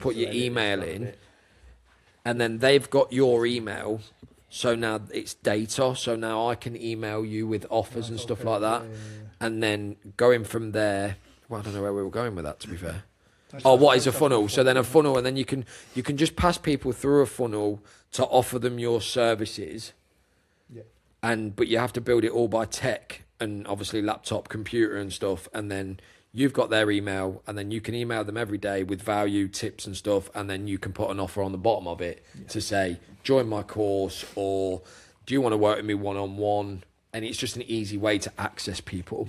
put your email in, and then they've got your email. So now it's data. So now I can email you with offers and stuff like that. And then going from there, well, I don't know where we were going with that, to be fair. What is a funnel? So then a funnel, and then you can just pass people through a funnel to offer them your services. Yeah. But you have to build it all by tech and obviously laptop, computer and stuff. And then you've got their email, and then you can email them every day with value, tips and stuff. And then you can put an offer on the bottom of it to say, join my course, or do you want to work with me one-on-one? And it's just an easy way to access people.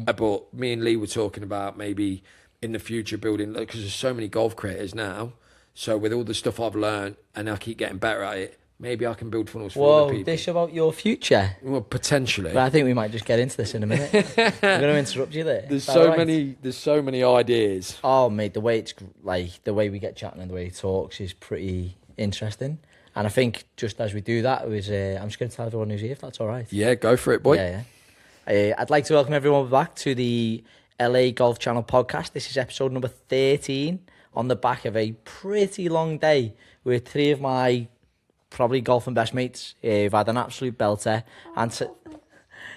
But me and Lee were talking about maybe in the future building, because there's so many golf creators now. So with all the stuff I've learned and I keep getting better at it, maybe I can build funnels for other people. This about your future? Well, potentially. But I think we might just get into this in a minute. I'm going to interrupt you there. There's so many ideas. Oh, mate, the way we get chatting and the way he talks is pretty interesting. And I think just as we do that, I'm just going to tell everyone who's here, if that's all right. Yeah, go for it, boy. Yeah. I'd like to welcome everyone back to the LA Golf Channel podcast. This is episode number 13 on the back of a pretty long day with three of my probably golfing best mates. We've had an absolute belter. And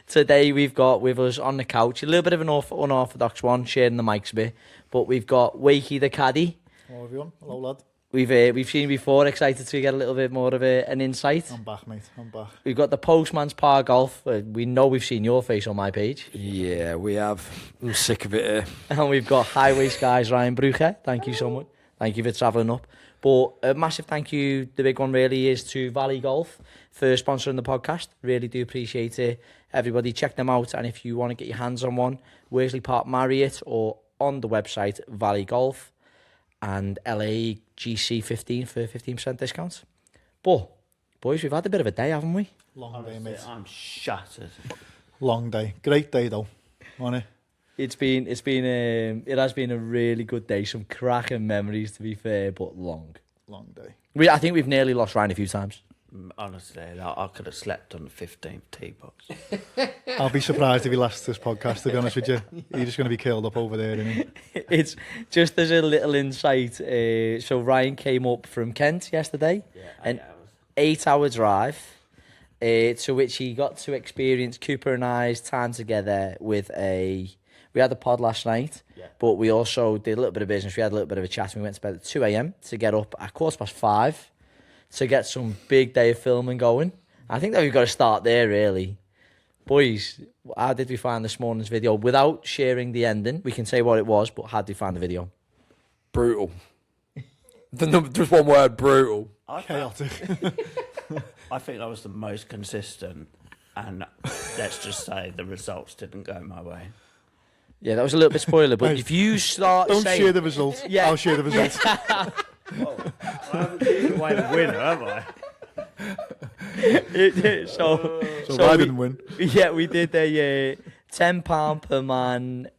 today we've got with us on the couch, a little bit of an unorthodox one, sharing the mics a bit, but we've got Wakey the Caddie. Hello everyone. Hello lad. We've seen before, excited to get a little bit more of an insight. I'm back, mate. I'm back. We've got ThePostmansPar Golf. We know we've seen your face on my page. Yeah, we have. I'm sick of it here. And we've got Highwayskys Ryan Brucher. Thank you so much. Thank you for travelling up. But a massive thank you, the big one really, is to Valley Golf for sponsoring the podcast. Really do appreciate it. Everybody check them out. And if you want to get your hands on one, Worsley Park Marriott or on the website Valley Golf. And LA GC 15 for 15% discounts. But, boys, we've had a bit of a day, haven't we? Long day, mate. I'm shattered. Long day. Great day, though. Wasn't it? It has been a really good day. Some cracking memories, to be fair, but long. Long day. I think we've nearly lost Ryan a few times. Honestly, I could have slept on the 15th tee box. I'll be surprised if he lasts this podcast, to be honest with you. You're just going to be killed up over there, isn't he? It's just as a little insight. So Ryan came up from Kent yesterday. Yeah, an 8-hour drive, to which he got to experience Cooper and I's time together with we had the pod last night, but we also did a little bit of business. We had a little bit of a chat, and we went to bed at 2 a.m. to get up at 5:15 to get some big day of filming going. I think that we've got to start there, really. Boys, how did we find this morning's video? Without sharing the ending, we can say what it was, but how did we find the video? Brutal. Just one word, brutal. Chaotic. I think I was the most consistent, and let's just say the results didn't go my way. Yeah, that was a little bit spoiler, but if you start Don't saying... share the results. Yeah. I'll share the results. I haven't given away the winner, have I? So I didn't win. Yeah, we did a £10 per man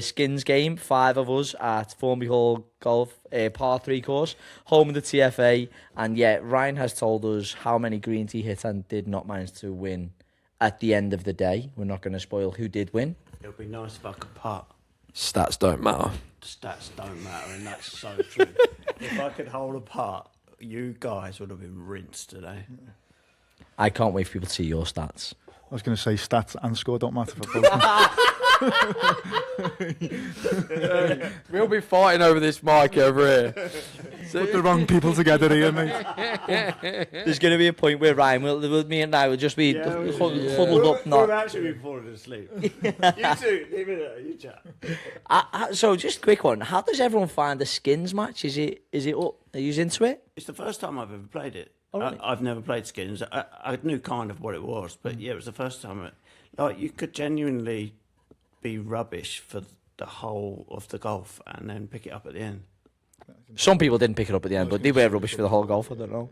skins game, 5 of us at Formby Hall Golf par 3 course, home of the TFA. And yeah, Ryan has told us how many greens he hit and did not manage to win at the end of the day. We're not going to spoil who did win. It would be nice if I could putt. Stats don't matter. Stats don't matter, and that's so true. If I could hold a putt, you guys would have been rinsed today. I can't wait for people to see your stats. I was going to say stats and score don't matter for both. We'll be fighting over this mic over here. Put the wrong people together here, mate. There's going to be a point where Ryan, me and I will just be huddled up. We've actually been falling asleep. You two, leave it there, you chat. So just a quick one. How does everyone find the skins match? Is it up? Are you into it? It's the first time I've ever played it. Oh, really? I've never played skins. I knew kind of what it was, but yeah, it was the first time. You could genuinely be rubbish for the whole of the golf and then pick it up at the end. Some people didn't pick it up at the end, but they were rubbish for the whole golf. I don't know.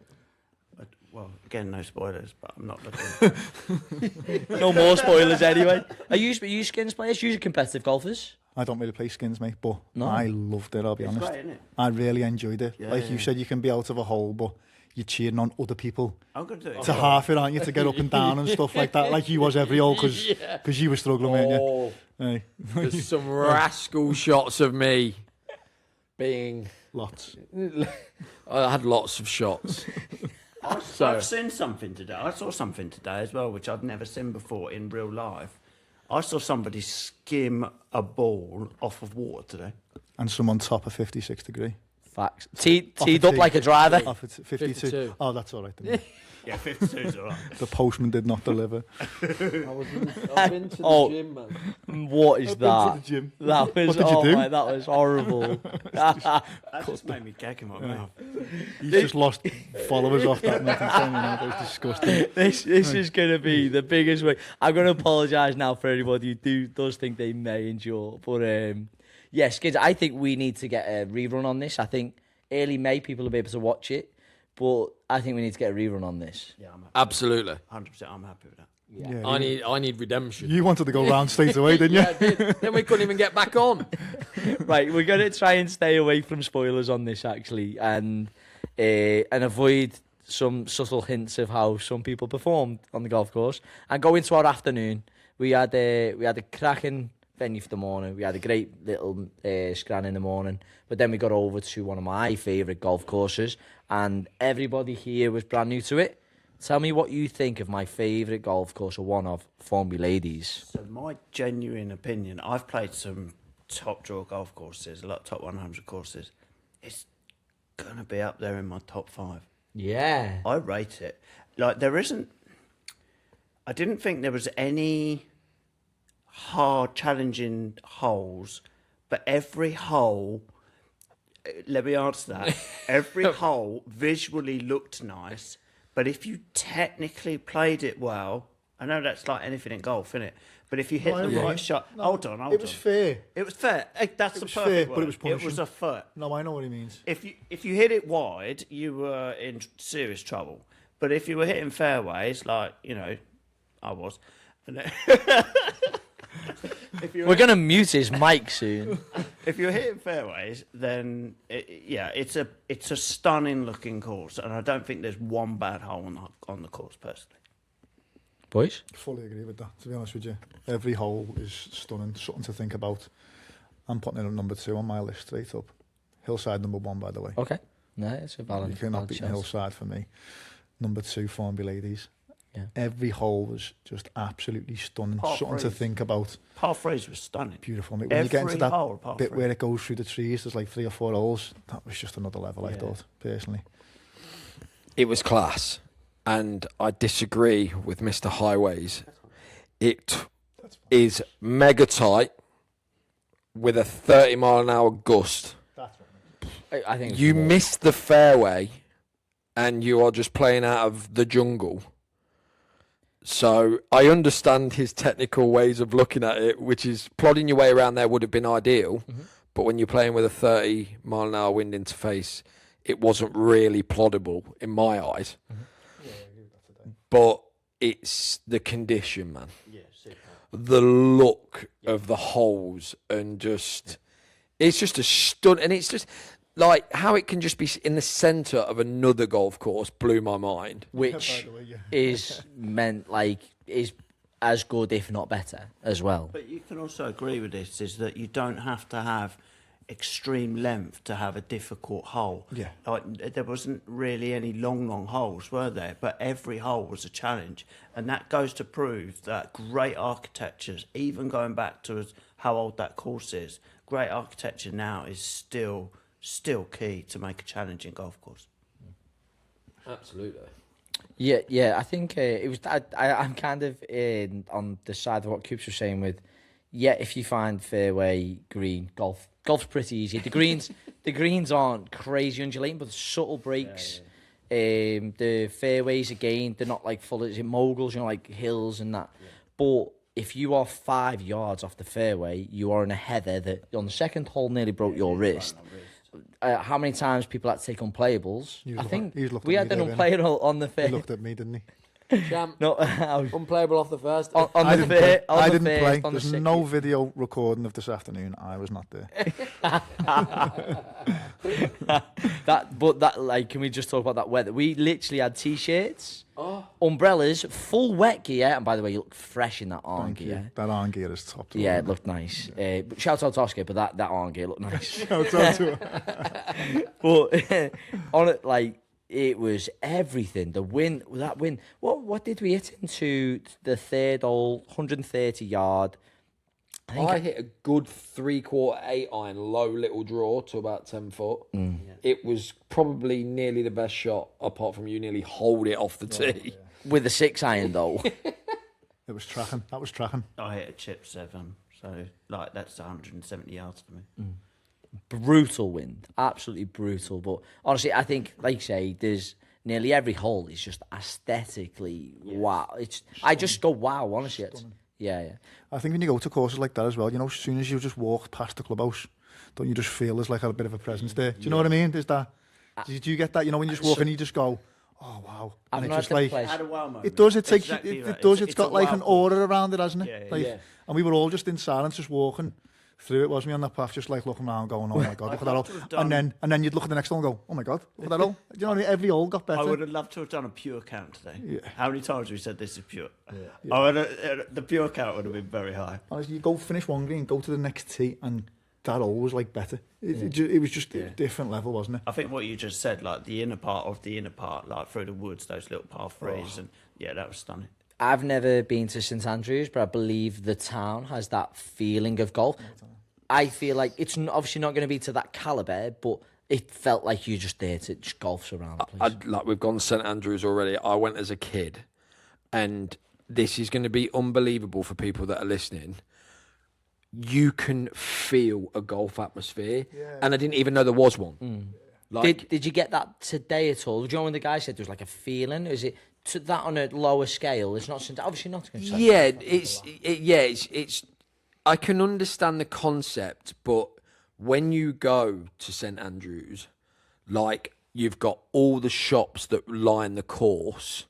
Well, again, no spoilers, but I'm not looking. No more spoilers anyway. Are you skins players? Are you competitive golfers? I don't really play skins, mate, but No. I loved it, I'll be honest. Great, isn't it? I really enjoyed it. Yeah, like you said, you can be out of a hole, but you're cheering on other people I'm going to do it. to half it, aren't you, to get up and down and stuff like that, like you was every hole, because you were struggling, weren't you? Oh, Hey. there's some rascal shots of me. being... Lots. I had lots of shots. I've seen something today. I saw something today as well, which I'd never seen before in real life. I saw somebody skim a ball off of water today. And someone top a 56 degree. Facts. Teed up like a driver. Off at 52. Oh, that's all right. Then. Yeah, 52's all right. The postman did not deliver. I've been to the gym, man. What is I've been that? to the gym. That was, What did you do? that was horrible. That just made me gag in my mouth. He's just lost followers off that nothing saying, that was disgusting. This is going to be the biggest way. I'm going to apologise now for anybody who does think they may endure. But yes, kids, I think we need to get a rerun on this. I think early May people will be able to watch it. But I think we need to get a rerun on this. Yeah, I'm happy. Absolutely. 100%, I'm happy with that. Yeah, I need redemption. you wanted to go round straight away, didn't you? Yeah, I did. Then we couldn't even get back on. Right, we're going to try and stay away from spoilers on this, actually, and avoid some subtle hints of how some people performed on the golf course, and go into our afternoon. We had a cracking venue for the morning. We had a great little scran in the morning, but then we got over to one of my favourite golf courses, and everybody here was brand new to it. Tell me what you think of my favourite golf course, or one of Formby Ladies. So my genuine opinion, I've played some top draw golf courses, a lot of top 100 courses. It's going to be up there in my top 5. Yeah. I rate it. Like, I didn't think there was any hard, challenging holes, but every hole, let me answer that, every hole visually looked nice, but if you technically played it well, I know that's like anything in golf, isn't it? But if you hit the right shot, hold on. It was fair. It was fair. That's the was perfect fair, word. but it was It punishing. was a foot. No, I know what he means. If you hit it wide, you were in serious trouble. But if you were hitting fairways, like, you know, I was. And We're going to mute his mic soon. if you're hitting fairways, then it's a stunning looking course, and I don't think there's one bad hole on the course personally. Boys? Fully agree with that, to be honest with you. Every hole is stunning, something to think about. I'm putting it at number 2 on my list, straight up. Hillside number 1, by the way. Okay. No, it's a valid. You cannot valid beat shout. Hillside for me. Number 2, Formby Ladies. Yeah. Every hole was just absolutely stunning. Par Something to threes. think about. Par threes was stunning. Beautiful. When you get into Every hole, that par bit three. where it goes through the trees, there's like 3 or 4 holes. That was just another level, I thought, personally. It was class. And I disagree with Mr. Highways. It is mega tight with a 30-mile-an-hour gust. I think You miss the fairway and you are just playing out of the jungle. So I understand his technical ways of looking at it, which is plodding your way around there would have been ideal. Mm-hmm. But when you're playing with a 30-mile-an-hour wind interface, it wasn't really ploddable in my eyes. Mm-hmm. But it's the condition, man. Yeah, super. The look of the holes and just... It's just a stun... And it's just... Like, how it can just be in the centre of another golf course blew my mind. which By the way, yeah. is meant like is as good, if not better, as well. But you can also agree with this, is that you don't have to have extreme length to have a difficult hole. Yeah. Like, there wasn't really any long holes, were there? But every hole was a challenge. And that goes to prove that great architectures, even going back to how old that course is, great architecture now is still key to make a challenging golf course. Absolutely. Yeah. I think it was. I'm kind of on the side of what Coops was saying with. Yeah, if you find fairway green, golf's pretty easy. The greens aren't crazy undulating, but the subtle breaks. The fairways again, they're not like full as moguls, like hills and that. Yeah. But if you are 5 yards off the fairway, you are in a heather that on the second hole nearly broke your wrist. How many times people had to take unplayables? I think we had an unplayable on the fair. He looked at me, didn't he? Champ, No, unplayable off the first. I didn't play. On I the didn't first, play. on the There's second. no video recording of this afternoon. I was not there. Like, can we just talk about that weather? We literally had t-shirts, umbrellas, full wet gear, and by the way, you look fresh in that arm Thank you. gear. That arm gear is top. Yeah, it looked nice. But shout out to Oscar, but that arm gear looked nice. Shout out to her. But on it, like, it was everything. The wind, that wind. What did we hit into the third hole? 130 yard. I hit a good 3/4 8 iron, low little draw to about 10 foot. It was probably nearly the best shot, apart from you nearly hold it off the tee. With a 6 iron though. It was tracking. That was tracking. I hit a chip 7, so like that's 170 yards for me. Brutal wind, absolutely brutal. But honestly, I think, like you say, there's nearly every hole is just aesthetically wow. I just go wow, honestly. Yeah. I think when you go to courses like that as well, you know, as soon as you just walk past the clubhouse, don't you just feel there's like a bit of a presence there? Do you know what I mean? There's that. Do you get that? You know, when you just walk in, you just go, oh wow, and it's just like Had a wow moment. it does. It takes Exactly it right. does. It's got a like wow an call. aura around it, hasn't it? Yeah, Like, yeah. and we were all just in silence, just walking through it, wasn't we, on that path, just like looking around, going, oh my god, look at that love to have hole. done- And then you'd look at the next hole and go, oh my god, look at that hole. Do you know what I mean? Every hole got better. I would have loved to have done a pure count today. Yeah. How many times have we said this is pure? I would have, the pure count would have been very high. Honestly, you go finish one green, go to the next tee, and that hole was like better. It was just a different level, wasn't it? I think what you just said, like the inner part of the inner part, like through the woods, those little par threes, and yeah, that was stunning. I've never been to St Andrews, but I believe the town has that feeling of golf. I feel like it's obviously not going to be to that calibre, but it felt like you're just there to just golf around the place. Like we've gone to St Andrews already. I went as a kid, and this is going to be unbelievable for people that are listening. You can feel a golf atmosphere, and I didn't even know there was one. Like, Did you get that today at all? Do you know when the guy said there was like a feeling? Is it to that on a lower scale? It's not obviously not. yeah, it's. I can understand the concept, but when you go to St Andrews, like you've got all the shops that line the course,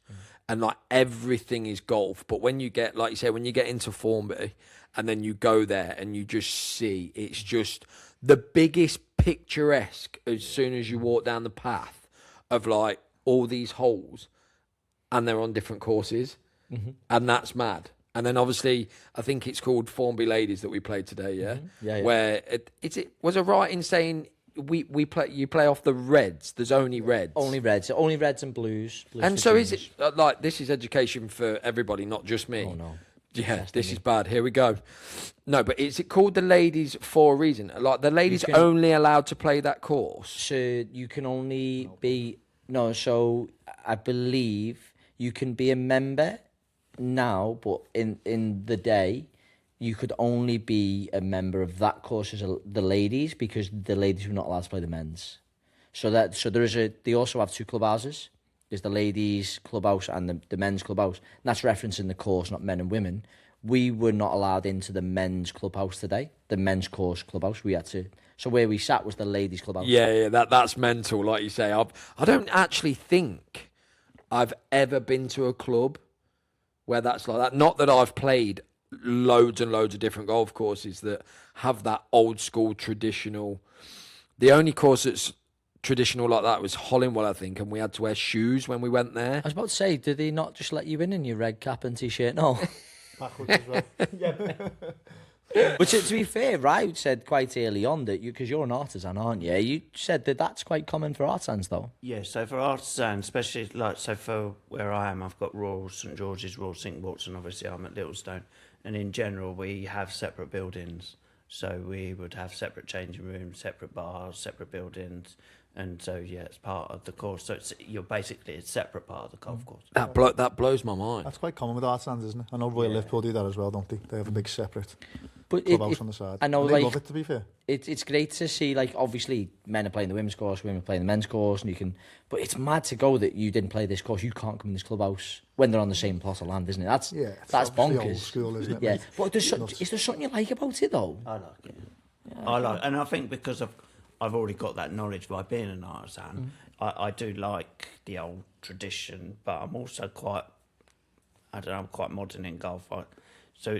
and like everything is golf. But when you get, like you say, when you get into Formby, and then you go there and you just see, it's just the biggest picturesque as soon as you walk down the path of like all these holes, and they're on different courses, and that's mad. And then obviously, I think it's called Formby Ladies that we played today, yeah? Yeah. Where was it right in saying you play off the reds? There's only reds. Only reds and blues. And so is it like this is education for everybody, not just me? Oh no. Yeah, this is bad. Here we go. No, but is it called the ladies for a reason? Like the ladies only allowed to play that course? So you can only be so I believe you can be a member now, but in the day you could only be a member of that course as the ladies, because the ladies were not allowed to play the men's. So they also have 2 clubhouses. There's the ladies clubhouse and the men's clubhouse. And that's referencing the course, not men and women. We were not allowed into the men's clubhouse today, the men's course clubhouse. We had to. So where we sat was the ladies clubhouse. Yeah, that's mental. Like you say, I don't actually think I've ever been to a club where that's like that. Not that I've played loads and loads of different golf courses that have that old school traditional. The only course that's traditional like that was Hollingwell, I think, and we had to wear shoes when we went there. I was about to say, did they not just let you in your red cap and t-shirt? No. Backwards as well. But to be fair, right, you said quite early on that because you're an artisan, aren't you? You said that that's quite common for artisans, though. Yeah, so for artisans, especially like so for where I am, I've got Royal St George's, Royal St Watts, and obviously I'm at Littlestone. And in general, we have separate buildings. So we would have separate changing rooms, separate bars, separate buildings. And so, yeah, it's part of the course. So you're basically a separate part of the golf course. That blows my mind. That's quite common with artisans, isn't it? I know Royal Liverpool do that as well, don't they? They have a big separate But clubhouse on the side. I know, and they like, love it, to be fair. It's great to see, like, obviously men are playing the women's course, women are playing the men's course, and you can. But it's mad to go that you didn't play this course. You can't come in this clubhouse when they're on the same plot of land, isn't it? That's obviously bonkers. old school, isn't it? Yeah, mate? but is there something you like about it though? I like it. I like, and I think because I've already got that knowledge by being an artisan. I do like the old tradition, but I'm also quite modern in golf. So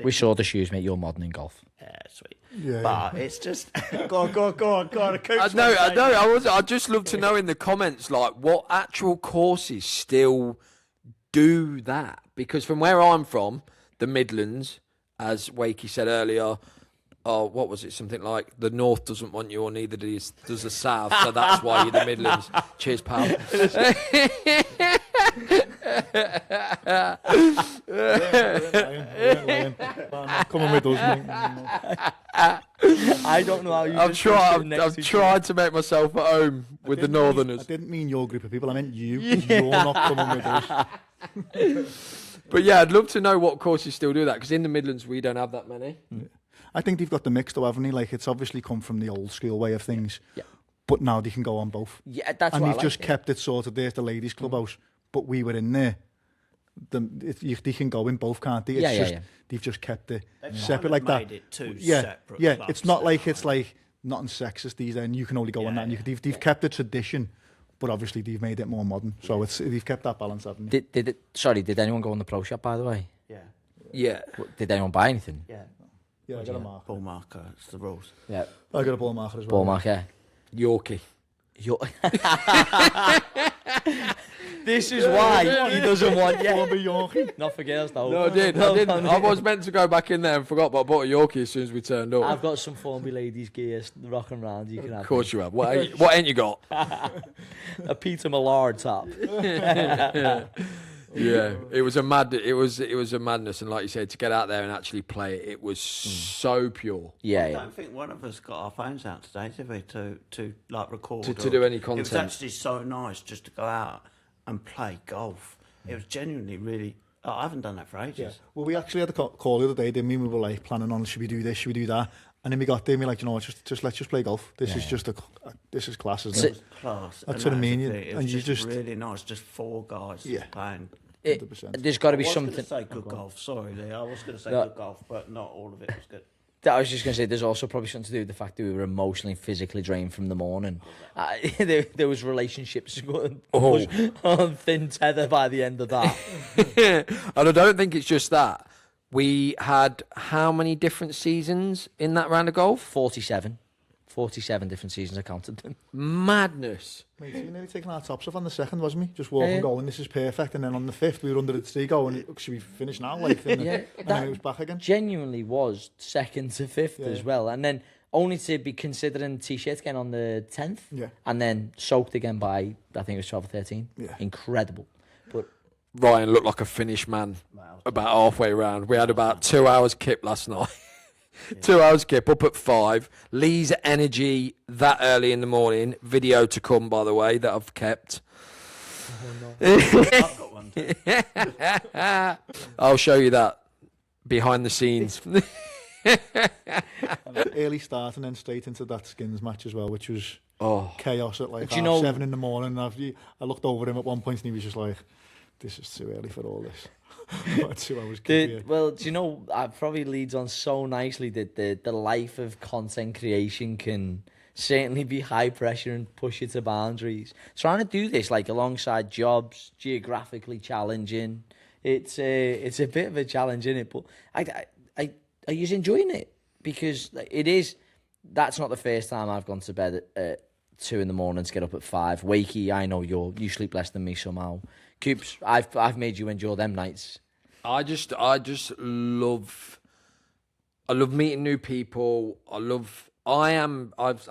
We saw the shoes, mate. You're modern in golf. Yeah, sweet. Yeah, But it's just go on. I'd just love to know in the comments, like, what actual courses still do that? Because from where I'm from, the Midlands, as Wakey said earlier, what was it? Something like the North doesn't want you, or neither does the South, so that's why you're the Midlands. Cheers, pal. Come on with us, mate. I don't know how you. I've tried to make myself at home with the Northerners. I didn't mean your group of people. I meant you. You're not coming with us. But yeah, I'd love to know what courses still do that, because in the Midlands we don't have that many. I think they've got the mix though, haven't they? Like, it's obviously come from the old school way of things. Yeah. But now they can go on both. Yeah, that's and what I they've like just kept it sort of, there's the ladies' clubhouse, but we were in there. They can go in both, can't they? It's they've just kept it separate like that. Made it two separate clubs, it's not like it's like nothing sexist these days, and you can only go on that. And they've kept the tradition, but obviously they've made it more modern. So they've kept that balance, haven't they? Did anyone go in the pro shop, by the way? Yeah. Did anyone buy anything? Yeah, I got a marker. Ball marker, it's the rules. Yeah. I got a ball marker as well. Ball marker. Yorkie. This is why he doesn't want Formby Yorkie. Not for girls though. No, I didn't. I was meant to go back in there and forgot, but I bought a Yorkie as soon as we turned up. I've got some Formby Ladies gears rocking around. You can have. Of course you have. What ain't you got? A Peter Millard top. Yeah, it was a madness, and like you said, to get out there and actually play it, it was so pure. Yeah, I don't think one of us got our phones out today, did we, to like record to do any content. It was actually so nice just to go out and play golf. It was genuinely really. I haven't done that for ages. Yeah. Well, we actually had a call the other day, didn't we? We were like planning on, should we do this, should we do that? And then we got there and we were like, you know what, just let's just play golf. This is just this is class, isn't it? Class. That's what I mean. It was just really nice, just four guys playing. There's got to be something. I was going to say good golf. Sorry, Lee. I was going to say good golf, but not all of it was good. I was just going to say, there's also probably something to do with the fact that we were emotionally and physically drained from the morning. There was relationships on thin tether by the end of that. And I don't think it's just that. We had how many different seasons in that round of golf? 47 different seasons, I counted them. Madness. Mate, we were nearly taking our tops off on the second, wasn't we? Just walking, going, this is perfect. And then on the fifth, we were under the tree going, should we finish now? Like, and then it was back again. Genuinely was second to fifth as well. And then only to be considering T-shirts again on the 10th. Yeah. And then soaked again by, I think it was 12 or 13. Yeah. Incredible. But Ryan looked like a finished man about halfway round. We had about 2 hours kip last night. 2 hours kip, up at 5. Lee's energy that early in the morning. Video to come, by the way, that I've kept. I've got one too. I'll show you that behind the scenes. Early start and then straight into that skins match as well, which was chaos at like 7 in the morning. I looked over him at one point and he was just like, this is too early for all this. 2 hours well, do you know, that probably leads on so nicely that the life of content creation can certainly be high pressure and push you to boundaries. Trying to do this like alongside jobs, geographically challenging. It's a bit of a challenge, isn't it? But are you enjoying it? Because it is. That's not the first time I've gone to bed at 2 in the morning to get up at 5. Wakey, I know you sleep less than me somehow. Coops, I've made you endure them nights. I just love meeting new people. I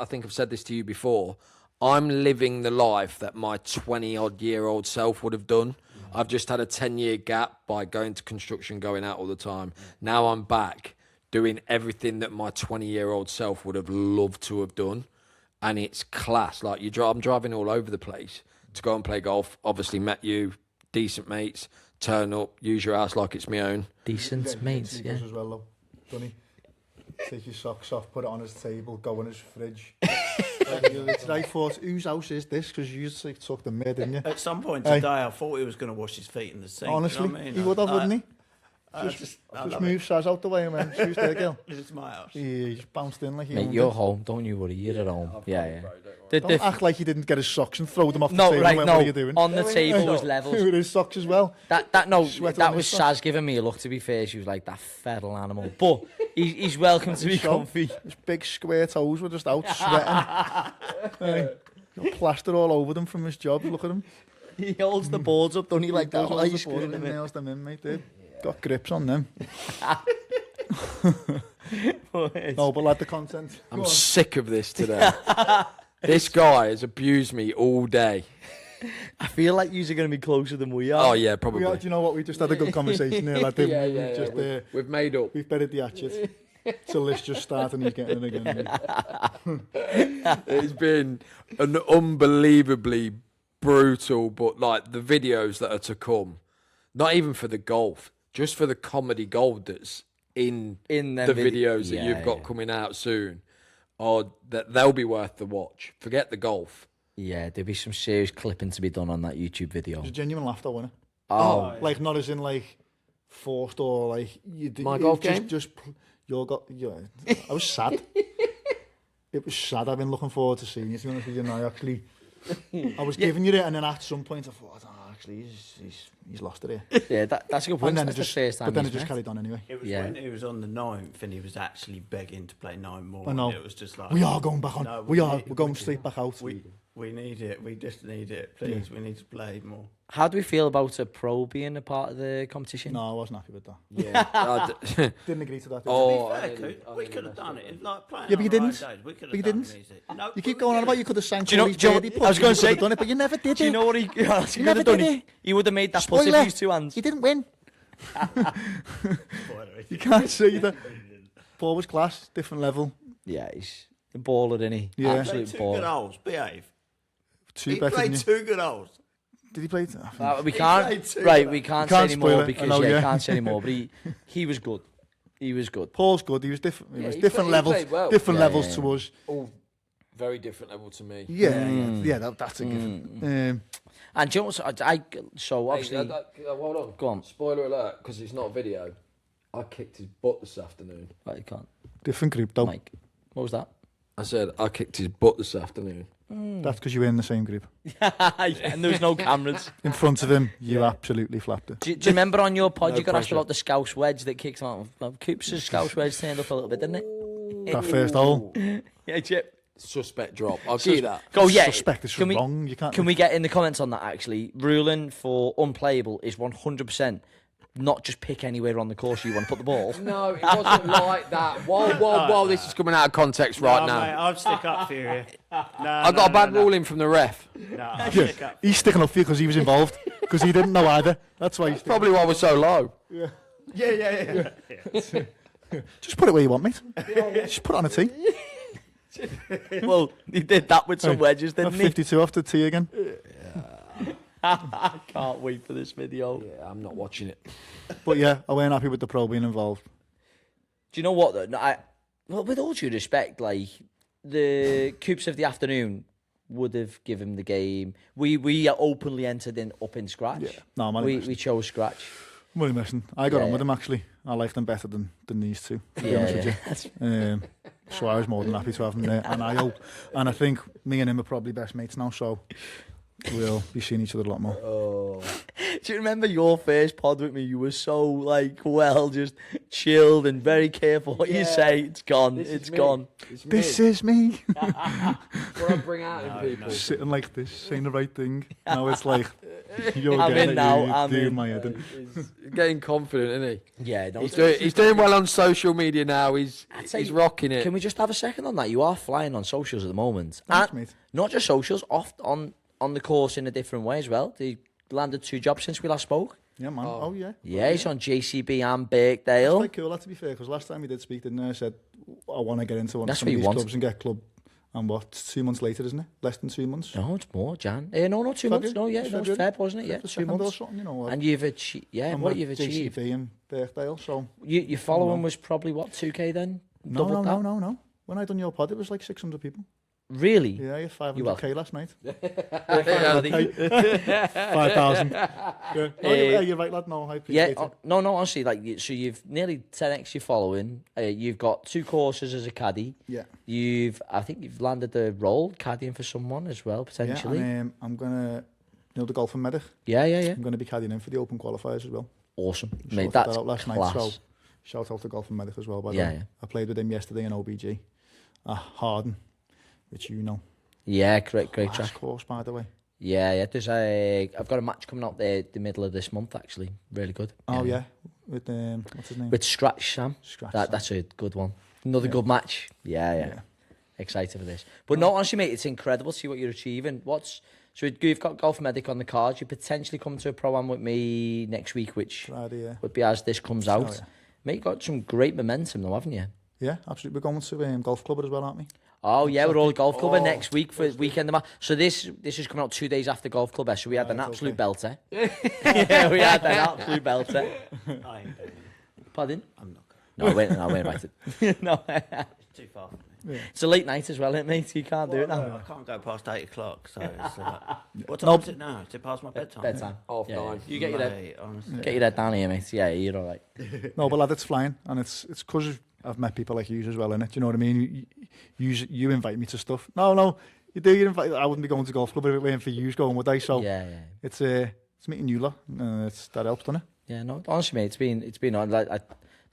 think I've said this to you before. I'm living the life that my 20-odd-year-old self would have done. I've just had a 10-year gap by going to construction, going out all the time. Now I'm back doing everything that my 20-year-old self would have loved to have done. And it's class. Like I'm driving all over the place to go and play golf. Obviously met you, decent mates. Turn up, use your house like it's my own. Decent mates, yeah. As well, though, don't he? Take your socks off, put it on his table, go in his fridge. I thought, whose house is this? Because you just took the mid, didn't you? At some point today, I thought he was going to wash his feet in the sink. Honestly, you know what I mean? He would have, wouldn't he? Just move Saz out the way and went, who's there, girl? This is my house. He just bounced in like he Mate, owned you're it. home. Don't you worry. You're at home. Yeah. Don't act like he didn't get his socks and throw them off the No, table. right, What no. are you doing? On the table was levels. With his socks as well. That Sweat that on was his socks. Saz giving me a look, to be fair. She was like, that feral animal. But he's welcome to be comfy. His big square toes were just out sweating. Got plaster all over them from his job. Look at him. He holds the boards up, don't he, like that? Does all the board and nails them in, mate, dude. Got grips on them. No, but like the content. I'm sick of this today. This guy has abused me all day. I feel like you're going to be closer than we are. Oh yeah, probably. Do you know what? We just had a good conversation here. Like, We've made up. We've buried the hatchet. Till this just started and he's getting it again. It's been an unbelievably brutal, but like the videos that are to come, not even for the golf, just for the comedy gold that's in the videos that you've got coming out soon, or that they'll be worth the watch. Forget the golf. Yeah, there'll be some serious clipping to be done on that YouTube video. It was a genuine laughter, wasn't it? Oh. Like, not as in like forced or like My golf game? I was sad. It was sad. I've been looking forward to seeing you, to be honest with you. And I was giving you it, and then at some point I thought, actually, he's lost it here. Yeah, that's a good point. And then That's it just, the first time but then it he's just met. carried on anyway. It was when he was on the 9th and he was actually begging to play 9 more. I know. And it was just like, We are going back on. No, We're going straight back out. We need it. We just need it. Please, we need to play more. How do we feel about a pro being a part of the competition? No, I wasn't happy with that. Yeah. Didn't agree to that. Oh, To I be fair, didn't- I we didn't could have done it. Like playing Yeah, but you on didn't. right days, we could But you have done didn't. it easy. No, You keep going on about you could have sang Do you know- Corey's do you know- birdie I putt, was you gonna could say- have done it, but you never did Do you it. know what he could have never done? did it. He would have made that putt Spoiler. with his 2 hands. He didn't win. You can't say that. Paul was class, different level. Yeah, he's a baller, isn't he? Yeah. Absolute two good baller. holes. Behave. Two He better than played you. 2 good holes. Did he play? We He can't. played 2 Right, good we holes. can't You say can't any more spoil it, because I know, yeah, yeah. can't say any more. But he was good. He was good. Paul's good. He was different. He was he different played- he levels. played well. Different Yeah, levels yeah. to us. All very different level to me. Yeah. That's a given. And do you know what? So obviously, Hold on. Go on. Spoiler alert, because it's not a video. I kicked his butt this afternoon. right, you can't. Different group though. Mike, what was that? I said I kicked his butt this afternoon. That's because you were in the same group. And there was no cameras. In front of him, you absolutely flapped it. Do you remember on your pod No you got asked pressure. about the Scouse wedge that kicked him out? Well, Coops' Scouse wedge turned up a little bit, didn't it? That first hole. Yeah, Chip. Suspect drop. I'll give you that. Go, yeah. Suspect it's Can we- wrong. You can't. Can we get in the comments on that, actually? Ruling for unplayable is 100% not just pick anywhere on the course you want to put the ball. No, it wasn't like that. Whoa. This is coming out of context right now. Mate, I'll stick up for you here. I got a bad ruling from the ref. No, I'll stick up. He's sticking up for you because he was involved. Because he didn't know either. That's why he's Probably why we're so low. Yeah. Just put it where you want, mate. Just put it on a tee. Well, he did that with some wedges, didn't he? 52 off the tee again. I can't wait for this video. Yeah, I'm not watching it. But yeah, I weren't happy with the pro being involved. Do you know what, though? No, well, with all due respect, like, the Coops of the afternoon would have given the game. We openly entered up in scratch. Yeah. No, I'm only messing. We chose scratch. I'm only messing. I got Yeah. on with him, actually. I liked them better than these two, to be Yeah, honest with you. yeah. So I was more than happy to have him there. And I think me and him are probably best mates now, so we'll be seeing each other a lot more. Do you remember your first pod with me? You were so, like, well, just chilled and very careful what you say. It's gone. It's gone. This is me. what I bring out in people. Sitting like this, saying the right thing. Now it's like, you're I'm getting in it, now, you're I'm doing in. my head in. He's getting confident, isn't Yeah, no, he? He's doing well on social media now. He's rocking it. Can we just have a second on that? You are flying on socials at the moment. Thanks, And mate. not just socials, off on the course in a different way as well. He landed 2 jobs since we last spoke. Yeah, man. Oh, yeah. Yeah, he's on JCB and Birkdale. It's quite cool, that, to be fair, because last time we did speak, didn't I said, I want to get into one of That's some what of you these want. clubs and get club. And what, 2 months later, isn't it? Less than 2 months? No, it's more, Jan. No, 2 months. No, yeah, that was Feb, wasn't it? Yeah, 2 Second or months. something, you know. And you've achieved, I'm what with you've achieved. JCB and Birkdale, so... Your following was probably, what, 2K then? No. Doubled that? When I done your pod, it was like 600 people. Really? Yeah, you had You 500k last night. Yeah. 5,000. Yeah. Oh, you're right, lad. No, I appreciate it. No, honestly, like, so you've nearly 10x your following. You've got 2 courses as a caddy. Yeah. I think you've landed the role caddying for someone as well, potentially. Yeah, and I'm gonna, the golf and medic. Yeah. I'm gonna be caddying in for the Open qualifiers as well. Awesome, Sorted mate. that That's out last class. night. So shout out to Golf and Medic as well. By the Yeah, way. yeah. I played with him yesterday in OBG. Harden, which you know. Yeah, great Class track. course, by the way. Yeah. I've got a match coming up there the middle of this month, actually. Really good. Oh yeah, with what's his name? With Scratch Sam. Scratch Sam. That's a good one. Another good match. Yeah. Excited for this. But no, honestly, mate, it's incredible to see what you're achieving. So you've got Golf Medic on the cards. You potentially come to a pro-am with me next week, which Friday, yeah. would be as this comes out. yeah. Mate, you've got some great momentum though, haven't you? Yeah, absolutely. We're going to Golf Club as well, aren't we? Oh yeah, we're all Golf Club next week for weekend. So this is coming out 2 days after Golf Club. So we had an absolute belter. Yeah, we had an absolute belter. I ain't doing it. Pardon? I'm not going. No, I went right. No, It's too far for me. it's a late night as well, isn't it, mate? You can't do it now. I can't go past 8 o'clock, so it's what time is it now? Is it past my bedtime? Bedtime. 9:30. You get your head, Mate, honestly. get your head down here, mate. Yeah, you're all right. No, but lad, it's flying, and it's because I've met people like you as well, innit? Do you know what I mean? You invite me to stuff. No, you do. You invite. I wouldn't be going to golf club if it weren't for you going, would I? So Yeah. it's meeting you lot. That helps, doesn't it? Yeah, no, honestly, mate, it's been on. Like,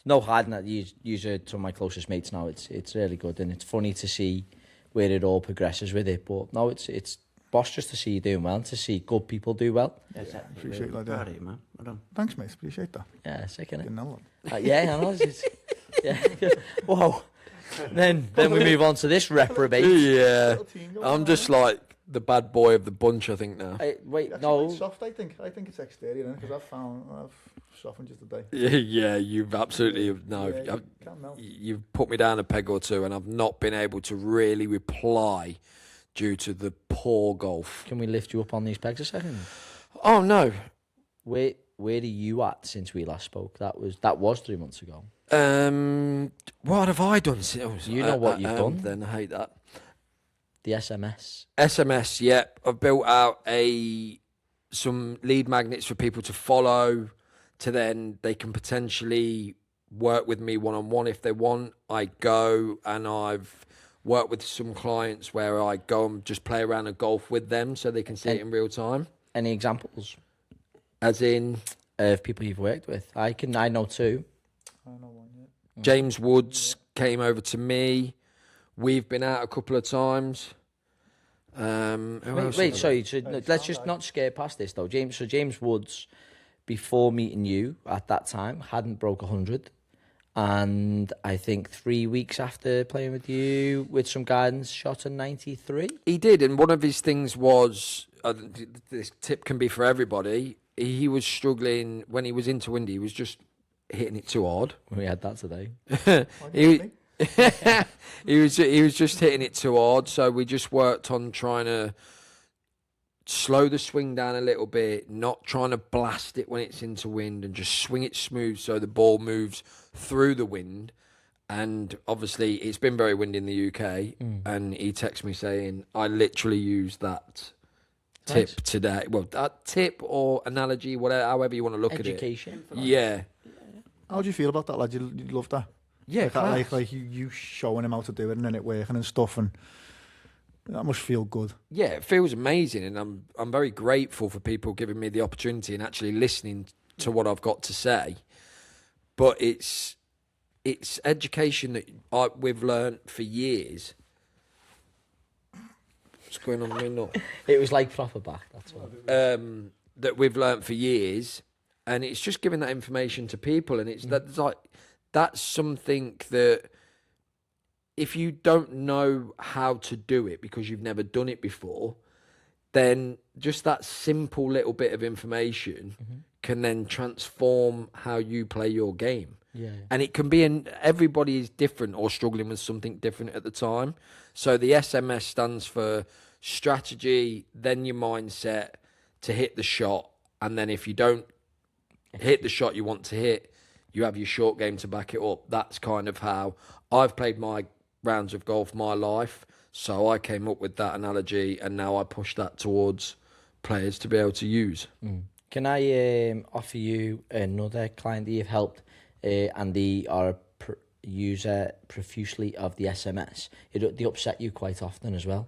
no hiding that you are some of my closest mates now. It's really good, and it's funny to see where it all progresses with it. But no, it's boss just to see you doing well, and to see good people do well. Exactly. Appreciate that, Proud of you, man. Well done. Thanks, mate. Appreciate that. Yeah, sick innit? Didn't know that. Yeah, I know. Yeah. Whoa. Then we move on to this reprobate. Yeah, I'm just like the bad boy of the bunch, I think now. Wait, Actually, no. it's soft. I think it's exterior, because I've softened just today. Yeah, you've absolutely Yeah, you can't melt. you've put me down a peg or two, and I've not been able to really reply due to the poor golf. Can we lift you up on these pegs a second? Oh no, Where are you at since we last spoke? That was 3 months ago. what have I done since? You know what you've done. Then I hate that. The SMS. SMS, yep. I've built out some lead magnets for people to follow, to then they can potentially work with me one-on-one if they want. I go, and I've worked with some clients where I go and just play around a golf with them so they can see it in real time. Any examples As in of people you've worked with? I know 2. I know one, yeah. James Woods came over to me. We've been out a couple of times. Wait, sorry. So let's just not scare past this though. James Woods, before meeting you at that time, hadn't broke 100, and I think 3 weeks after playing with you with some guidance, shot a 93. He did, and one of his things was, this tip can be for everybody, he was struggling when he was into windy. He was just hitting it too hard. We had that today. He was just hitting it too hard, so we just worked on trying to slow the swing down a little bit, not trying to blast it when it's into wind, and just swing it smooth so the ball moves through the wind. And obviously it's been very windy in the UK, and he texted me saying, I literally used that tip today. Well, that tip or analogy, whatever, however you want to look Education. at it. Yeah. How do you feel about that, lad? You love that? Yeah, like you showing him how to do it and it working and stuff, and that must feel good. Yeah, it feels amazing, and I'm very grateful for people giving me the opportunity and actually listening to what I've got to say. But it's education that we've learned for years. What's going on with me now? It was like proper back. That's all. That we've learned for years, and it's just giving that information to people, and that's something that if you don't know how to do it because you've never done it before, then just that simple little bit of information can then transform how you play your game. Yeah. And it can be everybody is different or struggling with something different at the time. So the SMS stands for strategy, then your mindset to hit the shot. And then if you don't hit the shot you want to hit, you have your short game to back it up. That's kind of how I've played my rounds of golf my life. So I came up with that analogy, and now I push that towards players to be able to use. Can I offer you another client that you've helped, and they are a user profusely of the SMS? They upset you quite often as well.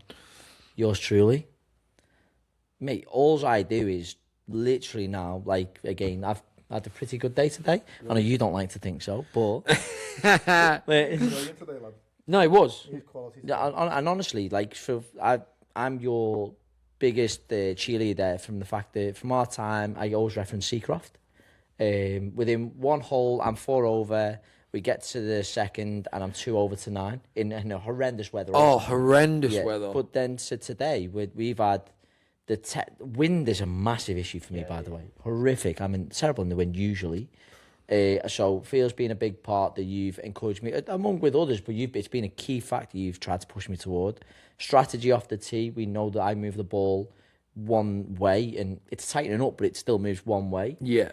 Yours truly. Mate, all I do is literally now, like, again, I've had a pretty good day today. I know you don't like to think so, but... No, it was. Yeah, and honestly, like, I'm your biggest cheerleader from the fact that from our time, I always reference Seacroft. Within one hole, I'm 4 over. We get to the second, and I'm 2 over to 9 in a horrendous weather. Oh, horrendous weather. But then to today, we've had the wind is a massive issue for me, by the way. Horrific. I'm terrible in the wind usually. So feels been a big part that you've encouraged me, among with others, but it's been a key factor you've tried to push me toward. Strategy off the tee, we know that I move the ball one way, and it's tightening up, but it still moves one way. Yeah.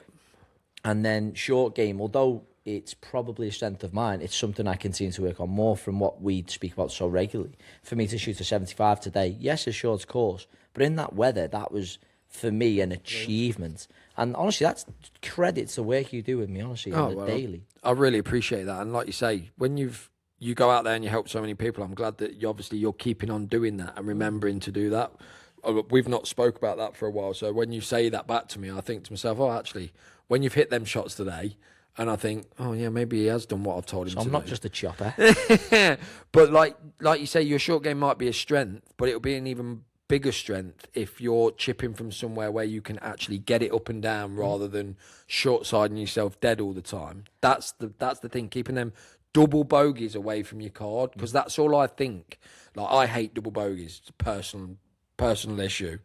And then short game, although it's probably a strength of mine, it's something I continue to work on more from what we speak about so regularly. For me to shoot a 75 today, yes, a short course, but in that weather, that was, for me, an achievement. And honestly, that's credit to the work you do with me, honestly, on the daily. I really appreciate that. And like you say, when you go out there and you help so many people, I'm glad that you're keeping on doing that and remembering to do that. We've not spoke about that for a while. So when you say that back to me, I think to myself, oh, actually, when you've hit them shots today, and I think, oh, yeah, maybe he has done what I've told him to do. I'm not just a chopper. But like you say, your short game might be a strength, but it'll be an even bigger strength if you're chipping from somewhere where you can actually get it up and down rather than short-siding yourself dead all the time. That's the thing, keeping them double bogeys away from your card, because that's all I think. Like, I hate double bogeys. It's a personal issue.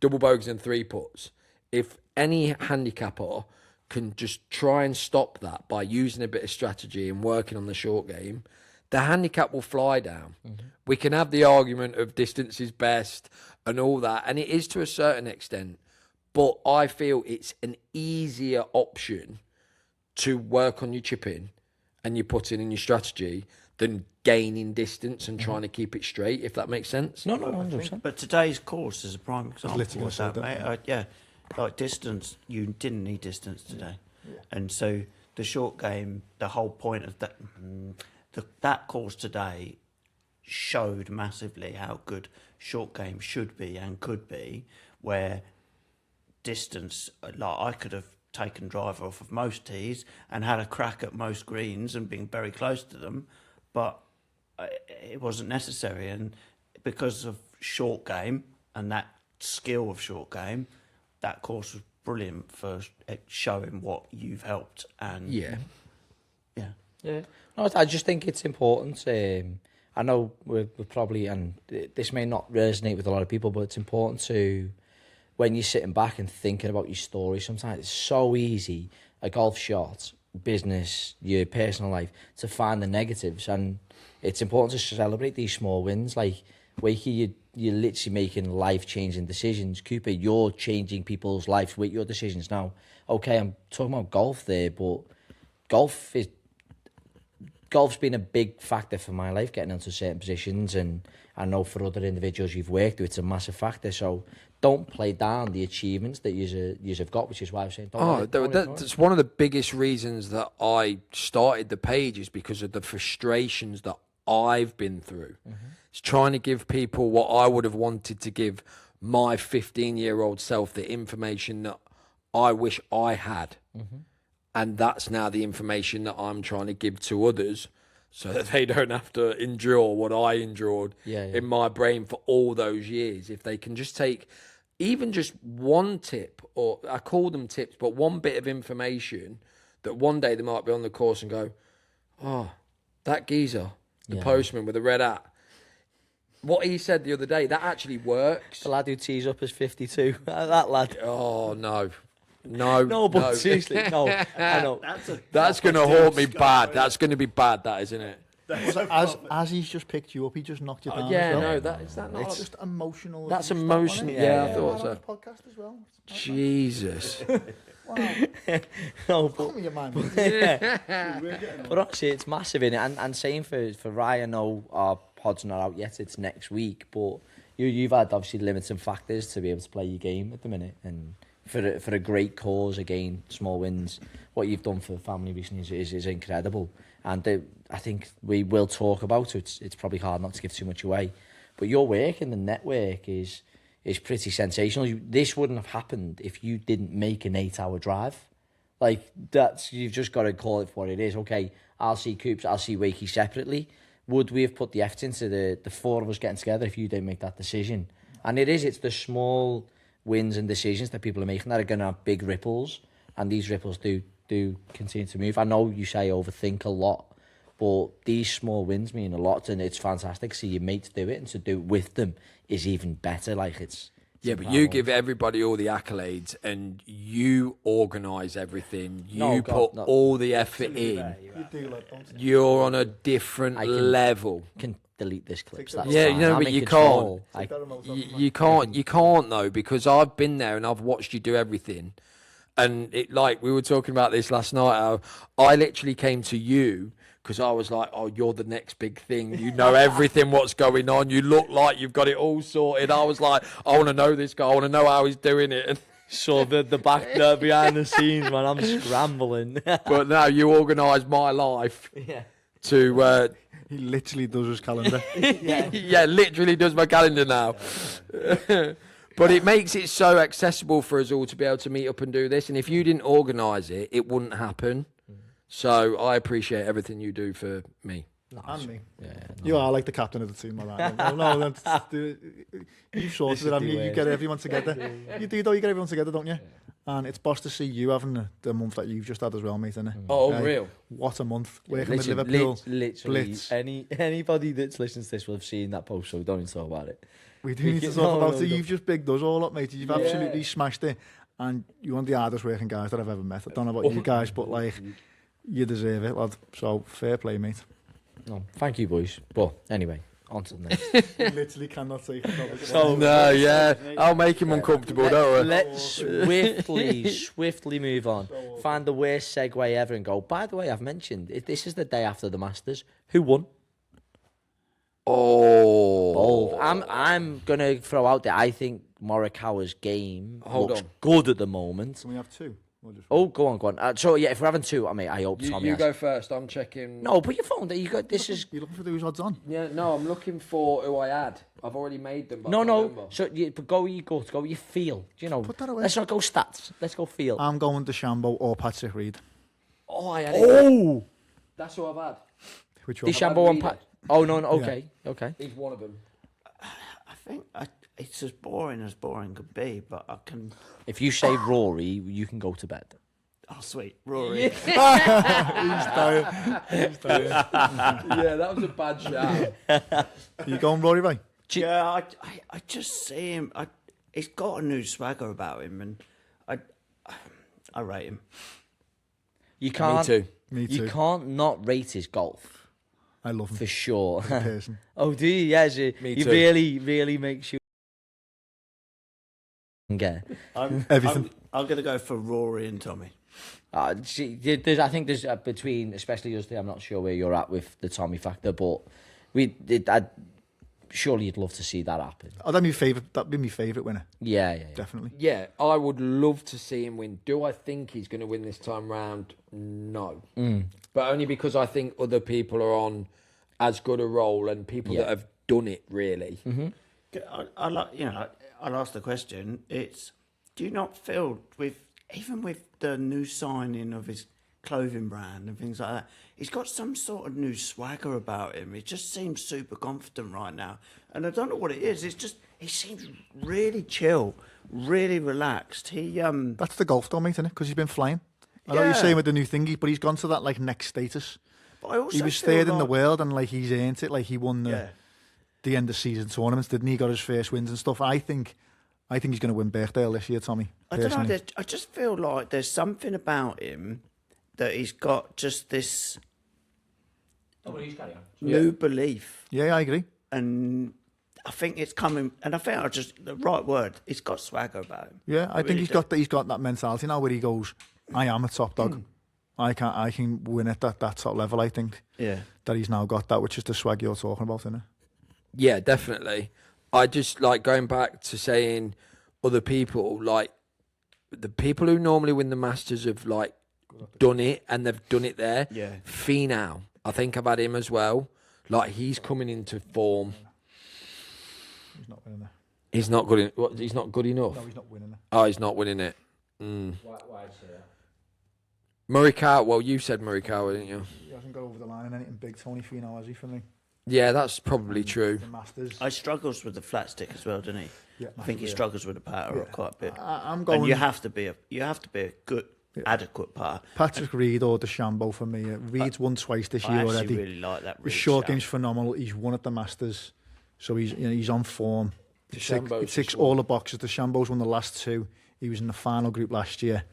Double bogeys and 3-putts. If any handicapper can just try and stop that by using a bit of strategy and working on the short game, the handicap will fly down. We can have the argument of distance is best and all that, and it is to a certain extent, but I feel it's an easier option to work on your chipping and your putting in your strategy than gaining distance and trying to keep it straight, if that makes sense. No, 100%. But today's course is a prime example of that, that, mate. Yeah, like distance, you didn't need distance today. And so the short game, the whole point of that... that course today showed massively how good short game should be and could be, where distance, like I could have taken driver off of most tees and had a crack at most greens and been very close to them, but it wasn't necessary. And because of short game and that skill of short game, that course was brilliant for showing what you've helped. And Yeah. No, I just think it's important. I know we're probably, and this may not resonate with a lot of people, but it's important to, when you're sitting back and thinking about your story, sometimes it's so easy, a golf shot, business, your personal life, to find the negatives. And it's important to celebrate these small wins. Like, Wakey, you're literally making life-changing decisions. Cooper, you're changing people's lives with your decisions. Now, okay, I'm talking about golf there, but golf's been a big factor for my life, getting into certain positions, and I know for other individuals you've worked with, it's a massive factor. So don't play down the achievements that you have got, which is why I'm saying that's one of the biggest reasons that I started the page, is because of the frustrations that I've been through. It's trying to give people what I would have wanted to give my 15-year-old self, the information that I wish I had. And that's now the information that I'm trying to give to others, so that they don't have to endure what I endured in my brain for all those years. If they can just take even just one tip, or I call them tips, but one bit of information that one day they might be on the course and go, oh, that geezer, the postman with the red hat, what he said the other day, that actually works. The lad who tees up is 52. That lad. Oh, no. No, seriously, no. I know. That's going to haunt me bad. That's going to be bad, that, isn't it? As he's just picked you up, he just knocked you down. Yeah, as well. no, is that not? It's just emotional. That's emotional. Yeah, I thought so. Podcast as well. Jesus. Wow. No, Put me your mind. but actually, it's massive in it. And same for Ryan, our pod's not out yet. It's next week, but you've had obviously limiting factors to be able to play your game at the minute, and for a great cause, again, small wins. What you've done for the family recently is incredible, and I think we will talk about it. It's probably hard not to give too much away, but your work and the network is pretty sensational. This wouldn't have happened if you didn't make an 8-hour drive. Like, you've just got to call it for what it is. Okay, I'll see Coops, I'll see Wakey separately. Would we have put the effort into the four of us getting together if you didn't make that decision? And it's the small wins and decisions that people are making that are going to have big ripples, and these ripples do continue to move. I know you say overthink a lot, but these small wins mean a lot, and it's fantastic to see your mates do it, and to do it with them is even better. Like, it's yeah, but you give everybody all the accolades, and you organise everything. You put all the effort in. You're on a different level. Can delete this clip. Yeah, you know, but you can't. You can't though, because I've been there and I've watched you do everything. And it, like we were talking about this last night, I literally came to you because I was like, oh, you're the next big thing. You know everything what's going on. You look like you've got it all sorted. I was like, I want to know this guy. I want to know how he's doing it. And so the back there behind the scenes, man, I'm scrambling. But now you organise my life to... he literally does his calendar. Yeah, literally does my calendar now. But it makes it so accessible for us all to be able to meet up and do this. And if you didn't organise it, it wouldn't happen. So I appreciate everything you do for me. And me. Yeah, you are like the captain of the team, like that. No, you've sorted it, haven't you? You get everyone together. You do, though. You get everyone together, don't you? And it's boss to see you having the month that you've just had as well, mate, isn't it? Oh, real. What a month. Working with Liverpool. Literally, Blitz. Anybody that's listening to this will have seen that post, so don't even talk about it. We do need to talk about it. You've just bigged us all up, mate. You've absolutely smashed it. And you're one of the hardest working guys that I've ever met. I don't know about you guys, but, like, you deserve it, lad. So, fair play, mate. No, thank you, boys. But anyway, on to the next. We literally cannot say it. So, no, yeah. I'll make him uncomfortable, don't worry. Let's swiftly move on. Find the worst segue ever and go, by the way, I've mentioned, this is the day after the Masters. Who won? Oh. Bold. I'm going to throw out there, I think Morikawa's game looks good at the moment. Can we have two? Oh, go on. So, yeah, if we're having two, I mean, I hope Tommy You has. go first. I'm checking. No, put your phone there. This is... You're looking for who's odds on? Yeah, no, I'm looking for who I had. I've already made them. But No. So, but go with your gut. Go with your feel. Do you know? Put that away. Let's not go stats. Let's go feel. I'm going DeChambeau or Patrick Reed. Oh, I had it. That's who I've had. Which one? DeChambeau and Pat. Oh, no, okay. Okay. He's one of them. I think it's as boring could be, but I can... If you say Rory, you can go to bed. Oh, sweet. Rory. He's tired. Yeah, that was a bad shout. You going Rory, right? Yeah, I just see him. He's got a new swagger about him, and I rate him. You can't. Me too. You can't not rate his golf. I love him. For sure. As a person. Oh, do you? Yes. Me He too. really makes you... Everything. I'm going to go for Rory and Tommy. I think there's between, especially us, I'm not sure where you're at with the Tommy factor, but surely you'd love to see that happen. Oh, that'd be my favourite winner. Yeah. Definitely. Yeah, I would love to see him win. Do I think he's going to win this time round? No. But only because I think other people are on as good a roll and people that have done it, really. Mm-hmm. I'll ask the question. It's, do you not feel even with the new signing of his clothing brand and things like that, he's got some sort of new swagger about him. He just seems super confident right now. And I don't know what it is. It's just, he seems really chill, really relaxed. That's the golf though, mate, isn't it? Because he's been flying. I know you're saying with the new thingy, but he's gone to that, like, next status. But I also he was third in the world and, like, he's earned it. Like, he won the end of season tournaments, didn't he? Got his first wins and stuff. I think he's going to win Birkdale this year, Tommy. I don't know. I just feel like there's something about him that he's got just this new belief. Yeah, I agree. And I think it's coming. And I think the right word. He's got swagger about him. Yeah, I think he's got that mentality now where he goes, I am a top dog. I can win at that top level. I think. Yeah. That he's now got that, which is the swag you're talking about, isn't it? Yeah, definitely. I just like going back to saying other people, like the people who normally win the Masters have like done it and they've done it there. Yeah. Finau, I think I've had him as well. Like he's coming into form. He's not winning it. He's not good. He's not good enough. No, he's not winning it. Oh, he's not winning it. Why say that? Morikawa. Well, you said Morikawa, didn't you? He hasn't got over the line in anything big, Tony Finau, has he, for me? Yeah, that's probably true. The Masters. I struggles with the flat stick as well, doesn't he? Yeah, I think he struggles with the putter quite a bit. I'm going. And you have to be a good, adequate putter. Patrick Reed or DeChambeau for me. Reed's won twice this year I actually already. really like that. His short game's phenomenal. He's won at the Masters, so he's on form. He ticks all the boxes. DeChambeau's won the last two. He was in the final group last year.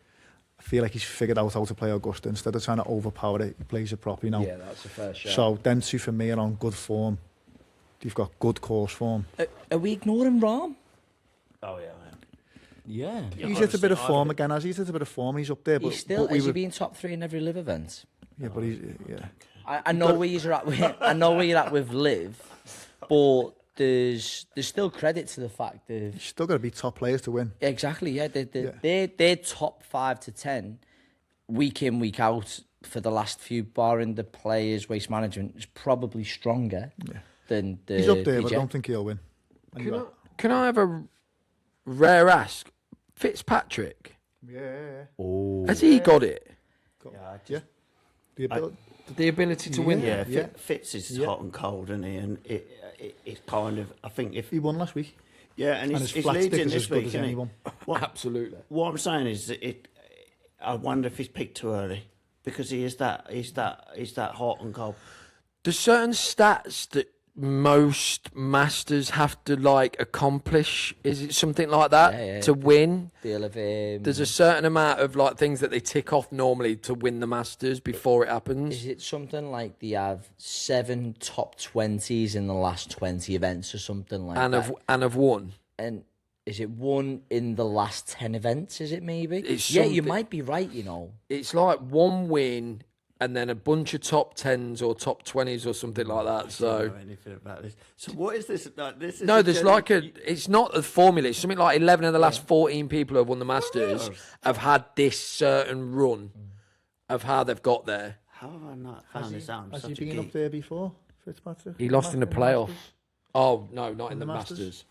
I feel like he's figured out how to play Augusta. Instead of trying to overpower it, he plays it properly now. Yeah, that's a fair shot. So them two for me are on good form. They've got good course form. Are we ignoring Rahm? Oh Yeah. He's hit a bit of form again, as he's hit a bit of form. He's up there, but He's still, but we has he were, been top 3 in every live event? yeah, but he's I know where you're at with, I know where you're at with live, but there's still credit to the fact of He's still got to be top players to win. exactly, yeah. They're top 5 to 10 week in, week out for the last few, barring the players' waste management, is probably stronger than the He's up there, but PJ. I don't think he'll win. Can I have a rare ask? Fitzpatrick, Yeah. has he got it? Yeah. The ability. The ability to win? Yeah, Yeah. Fitz is hot and cold, isn't he? And it's kind of, I think if He won last week. yeah, and And his he's flat leading stick is this as good week, as isn't he? anyone. Absolutely. What I'm saying is that I wonder if he's picked too early because he's that hot and cold. There's certain stats that most masters have to like accomplish. Is it something like that Yeah. to win? Deal of There's a certain amount of like things that they tick off normally to win the Masters before it happens. Is it something like they have 7 top 20s in the last 20 events or something like And that? have won. And is it 1 in the last 10 events, is it maybe? It's yeah, you something- might be right, you know. It's like 1 win and then a bunch of top 10s or top 20s or something like that. I don't So know anything about this. So what is this? Like, this is no, a there's general- like it's not a formula. It's something like 11 of the last 14 people who have won the Masters have had this certain run of how they've got there. How have I not found this out? I'm Has he such a been up geek. there before, Fitzpatrick? He lost in the playoff. Oh no, not in the Masters? Masters.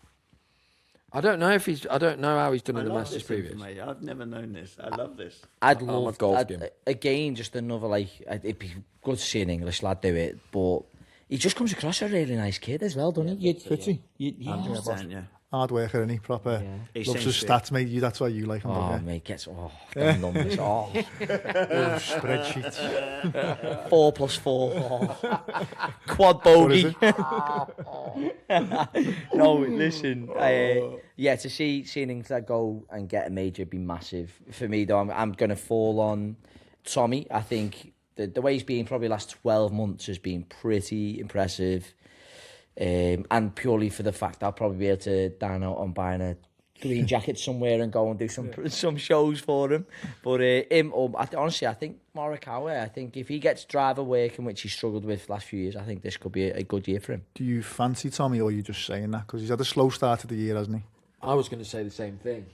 I don't know if he's. I don't know how he's done I in the love Masters this previous. information. I've never known this. I love this. I'd I'm a love golf I'd- game. again, just another like it'd be good to see an English lad do it, but he just comes across a really nice kid as well, doesn't he? Fitzy. Yeah. 100%, yeah. Hard worker, isn't he? Proper. He Loves his seems to- stats, mate. That's why you like him, Oh, don't you? mate, gets them numbers. Oh, Spreadsheet. 4 plus 4. Oh. Quad What is bogey. it? No, listen. Yeah, to see an England go and get a major would be massive. For me, though, I'm going to fall on Tommy. I think the way he's been probably the last 12 months has been pretty impressive. And purely for the fact I'll probably be able to dine out on buying a green jacket somewhere and go and do some shows for him. But honestly, I think Morikawa, I think if he gets driver work, in which he struggled with the last few years, I think this could be a good year for him. Do you fancy Tommy, or are you just saying that? Because he's had a slow start to the year, hasn't he? I was going to say the same thing.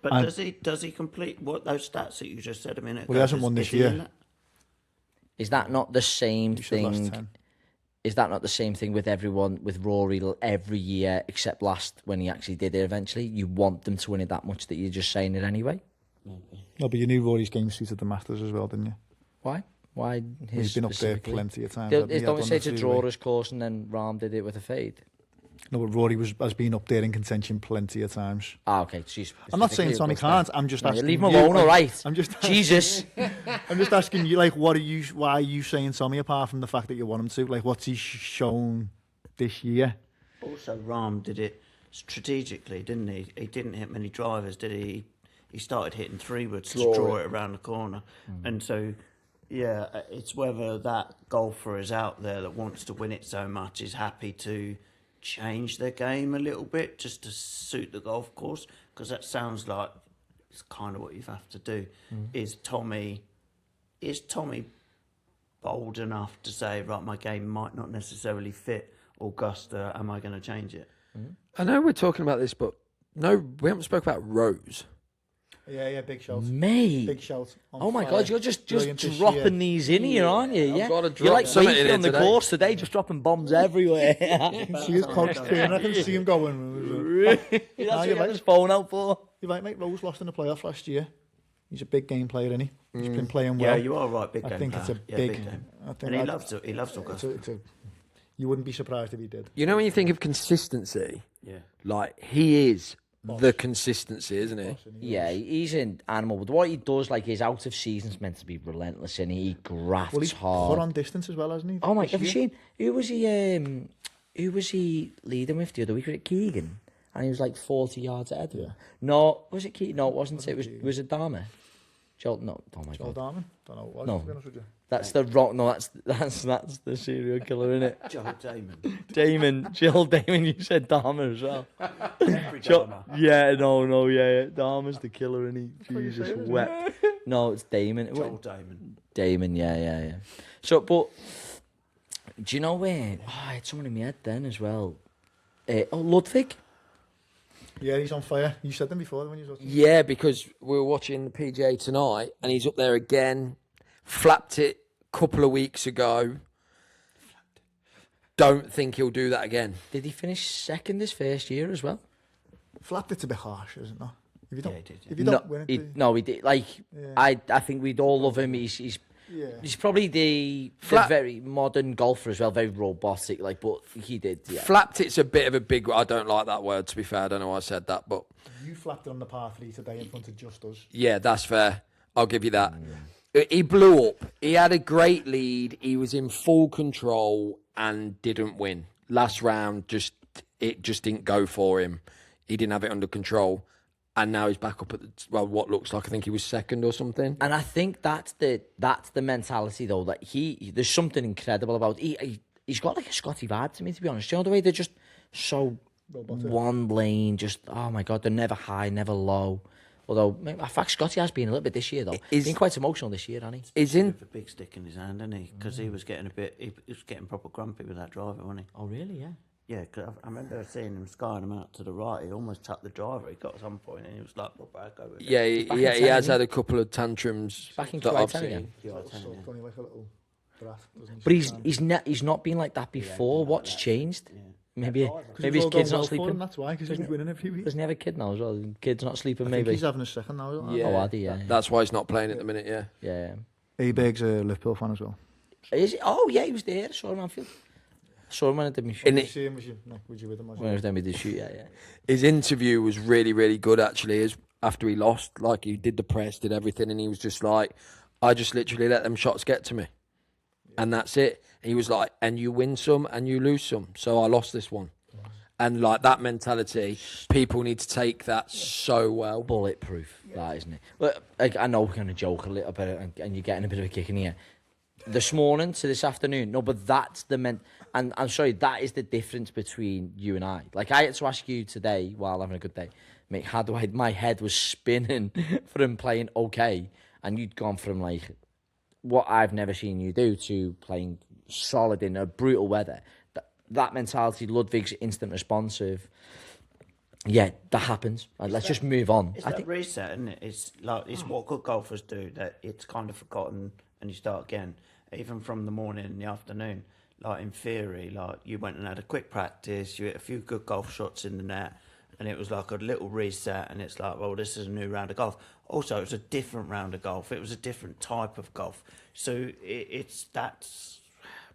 But does he complete what those stats that you just said a minute ago? Well, he hasn't won Is this he in year. that? Is that not the same He should have lost thing? 10. Is that not the same thing with everyone, with Rory every year, except last when he actually did it eventually? You want them to win it that much that you're just saying it anyway? No, but you knew Rory's game suited the Masters as well, didn't you? Why? Why He's been up there specifically? plenty of times. Don't hasn't he? don't I've say done to the draw two-way. his course and then Rahm did it with a fade. No, but Rory has been up there in contention plenty of times. Ah, okay. Jeez, I'm not saying Tommy can't. I'm just asking. Leave him you, alone, all like, right? I'm just Jesus. I'm just asking you, like, why are you saying Tommy apart from the fact that you want him to? Like, what's he shown this year? Also, Rahm did it strategically, didn't he? He didn't hit many drivers, did he? He started hitting 3-woods to draw it around the corner. And so, yeah, it's whether that golfer is out there that wants to win it so much is happy to change their game a little bit just to suit the golf course, because that sounds like it's kind of what you have to do. Is Tommy bold enough to say, right, my game might not necessarily fit Augusta, am I going to change it? I know we're talking about this, but no, we haven't spoke about Rose. Yeah, big shout. Mate. Big shout. Oh my God, you're just Brilliant this dropping year. these in here, aren't you? Yeah. gotta drop You're like something in Wakey here on the today. course today, just dropping bombs everywhere. See his coach trainer, I can see him going. That's what he had his phone out for. You're right, mate. Rose lost in the playoffs last year. He's a big game player, isn't he? He's been playing well. Yeah, you are right. Big game. I think it's a player. big game. I think And he I'd- loves it. He loves Augusta. you wouldn't be surprised if he did. You know, when you think of consistency, Yeah. like he is the consistency, isn't he? Yeah, he's an animal. But what he does, like, his out of season's meant to be relentless, and he grafts Well, he's hard. put on distance as well, hasn't he? Oh my! This Have you year? seen who was he leading with the other week? Was it Keegan? And he was like 40 yards ahead of him. No, was it Keegan? No, it wasn't. It was it Dharma? No, oh my Joel God. Darman? Don't know what it was, No. to be honest with you. That's the wrong. No, that's the serial killer, isn't it? Joel Damon. Jill Damon. You said Dharma as well. Every drama. Yeah, yeah. Dharma's the killer, and he Jesus wept. No, it's Damon. Joel Damon. Damon, yeah. So, but do you know where? Oh, I had someone in my head then as well. Ludwig. Yeah, he's on fire. You said them before when you was watching. Yeah, because we were watching the PGA tonight, and he's up there again. Flapped it a couple of weeks ago. Don't think he'll do that again. Did he finish second his first year as well? Flapped it's a bit harsh, isn't it? If you don't, Yeah, he did, yeah. if you don't win it, he did. Like, Yeah. I think we'd all love him. He's probably the very modern golfer as well, very robotic. Like, but he did. Yeah. Flapped it's a bit of a big. I don't like that word, to be fair. I don't know why I said that, but you flapped it on the par 3 today in front of just us. yeah, that's fair. I'll give you that. He blew up. He had a great lead. He was in full control and didn't win. Last round, it just didn't go for him. He didn't have it under control. And now he's back up at what looks like, I think he was second or something. And I think that's the mentality though, that there's something incredible about he's got like a Scotty vibe to me, to be honest. You know the way they're just so one lane, just oh my God, they're never high, never low. Although in fact Scotty has been a little bit this year though. He's been quite emotional this year, hasn't he? He's in. With a big stick in his hand, isn't he? Because he was getting he was getting proper grumpy with that driver, wasn't he? Oh really? Yeah. Yeah, because I remember seeing him skying him out to the right. He almost tucked the driver. He got to some point and he was like, "Well, back over." Yeah, he has had a couple of tantrums Back in that I've 2010 seen. again. It's only like a little brat, doesn't he? But he's not been like that before. What's changed? Maybe his all kid's going not well for him, sleeping. that's why, because he was winning every week. Doesn't he have a kid now as well? The kid's not sleeping. I think Maybe. he's having a second now. Isn't he? Yeah, Oh, had he? Yeah. That's why he's not playing at the minute. Yeah. Yeah. A-Beg's a Liverpool fan as well. Is he? Oh yeah, he was there. I saw him on field. Saw him when I did my shoot. In Did you it, see him? Was you with him? When I was doing the shoot, yeah. his interview was really, really good actually. After he lost, like he did the press, did everything, and he was just like, "I just literally let them shots get to me, and that's it." He was like, "And you win some, and you lose some, so I lost this one." And like that mentality, people need to take that so well. Bulletproof, that isn't it? But like, I know we're going to joke a little bit, and you're getting a bit of a kick in here. This morning to this afternoon, no, but that's the and I'm sorry, that is the difference between you and I. Like I had to ask you today while having a good day, mate, how do my head was spinning for him playing okay, and you'd gone from like what I've never seen you do to playing solid in a brutal weather. That mentality, Ludwig's instant responsive. Yeah, that happens. Like, let's just move on. It's that reset, isn't it? It's like it's what good golfers do. That it's kind of forgotten, and you start again, even from the morning and the afternoon. Like in theory, like you went and had a quick practice, you hit a few good golf shots in the net, and it was like a little reset. And it's like, well, this is a new round of golf. Also, it was a different round of golf. It was a different type of golf. So that's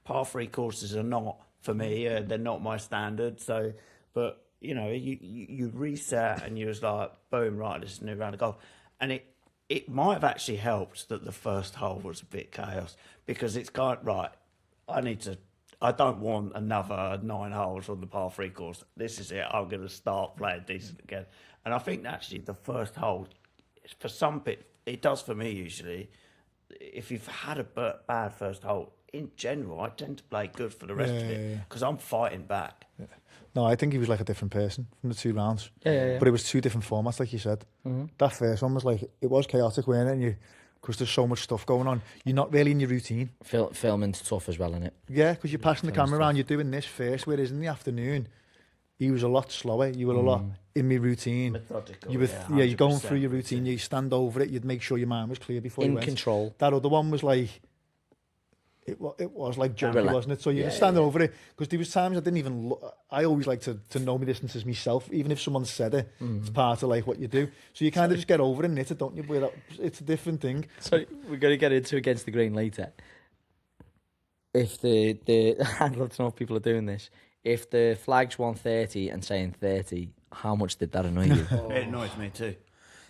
par 3 courses are not. For me, they're not my standard. So, but you know, you reset and you was like, boom, right, this is a new round of golf, and it might have actually helped that the first hole was a bit chaos because it's kind of, right. I don't want another 9 holes on the par 3 course. This is it. I'm going to start playing decent again, and I think actually the first hole, for some bit, it does for me usually. If you've had a bad first hole. In general, I tend to play good for the rest of it because I'm fighting back. Yeah. No, I think he was like a different person from the 2 rounds. Yeah. But it was 2 different formats, like you said. That first one was like, it was chaotic, weren't it? And because there's so much stuff going on. You're not really in your routine. Filming's tough as well, isn't it? Yeah, because you're passing the camera around, you're doing this first, whereas in the afternoon, he was a lot slower. You were a lot in my routine. Methodical, You were, yeah, you're going through 100%, your routine. You stand over it. You'd make sure your mind was clear before you In went. control. That other one was like, it was like jumpy, wasn't it? So you just stand over it. Because there was times I didn't even look. I always like to know my distances myself, even if someone said it. It's part of like what you do. So you kind of just get over it and knit it, don't you? Where it's a different thing. So we're going to get into against the grain later. If the I'd love to know if people are doing this. If the flag's 130 and saying 30, how much did that annoy you? It annoys me too.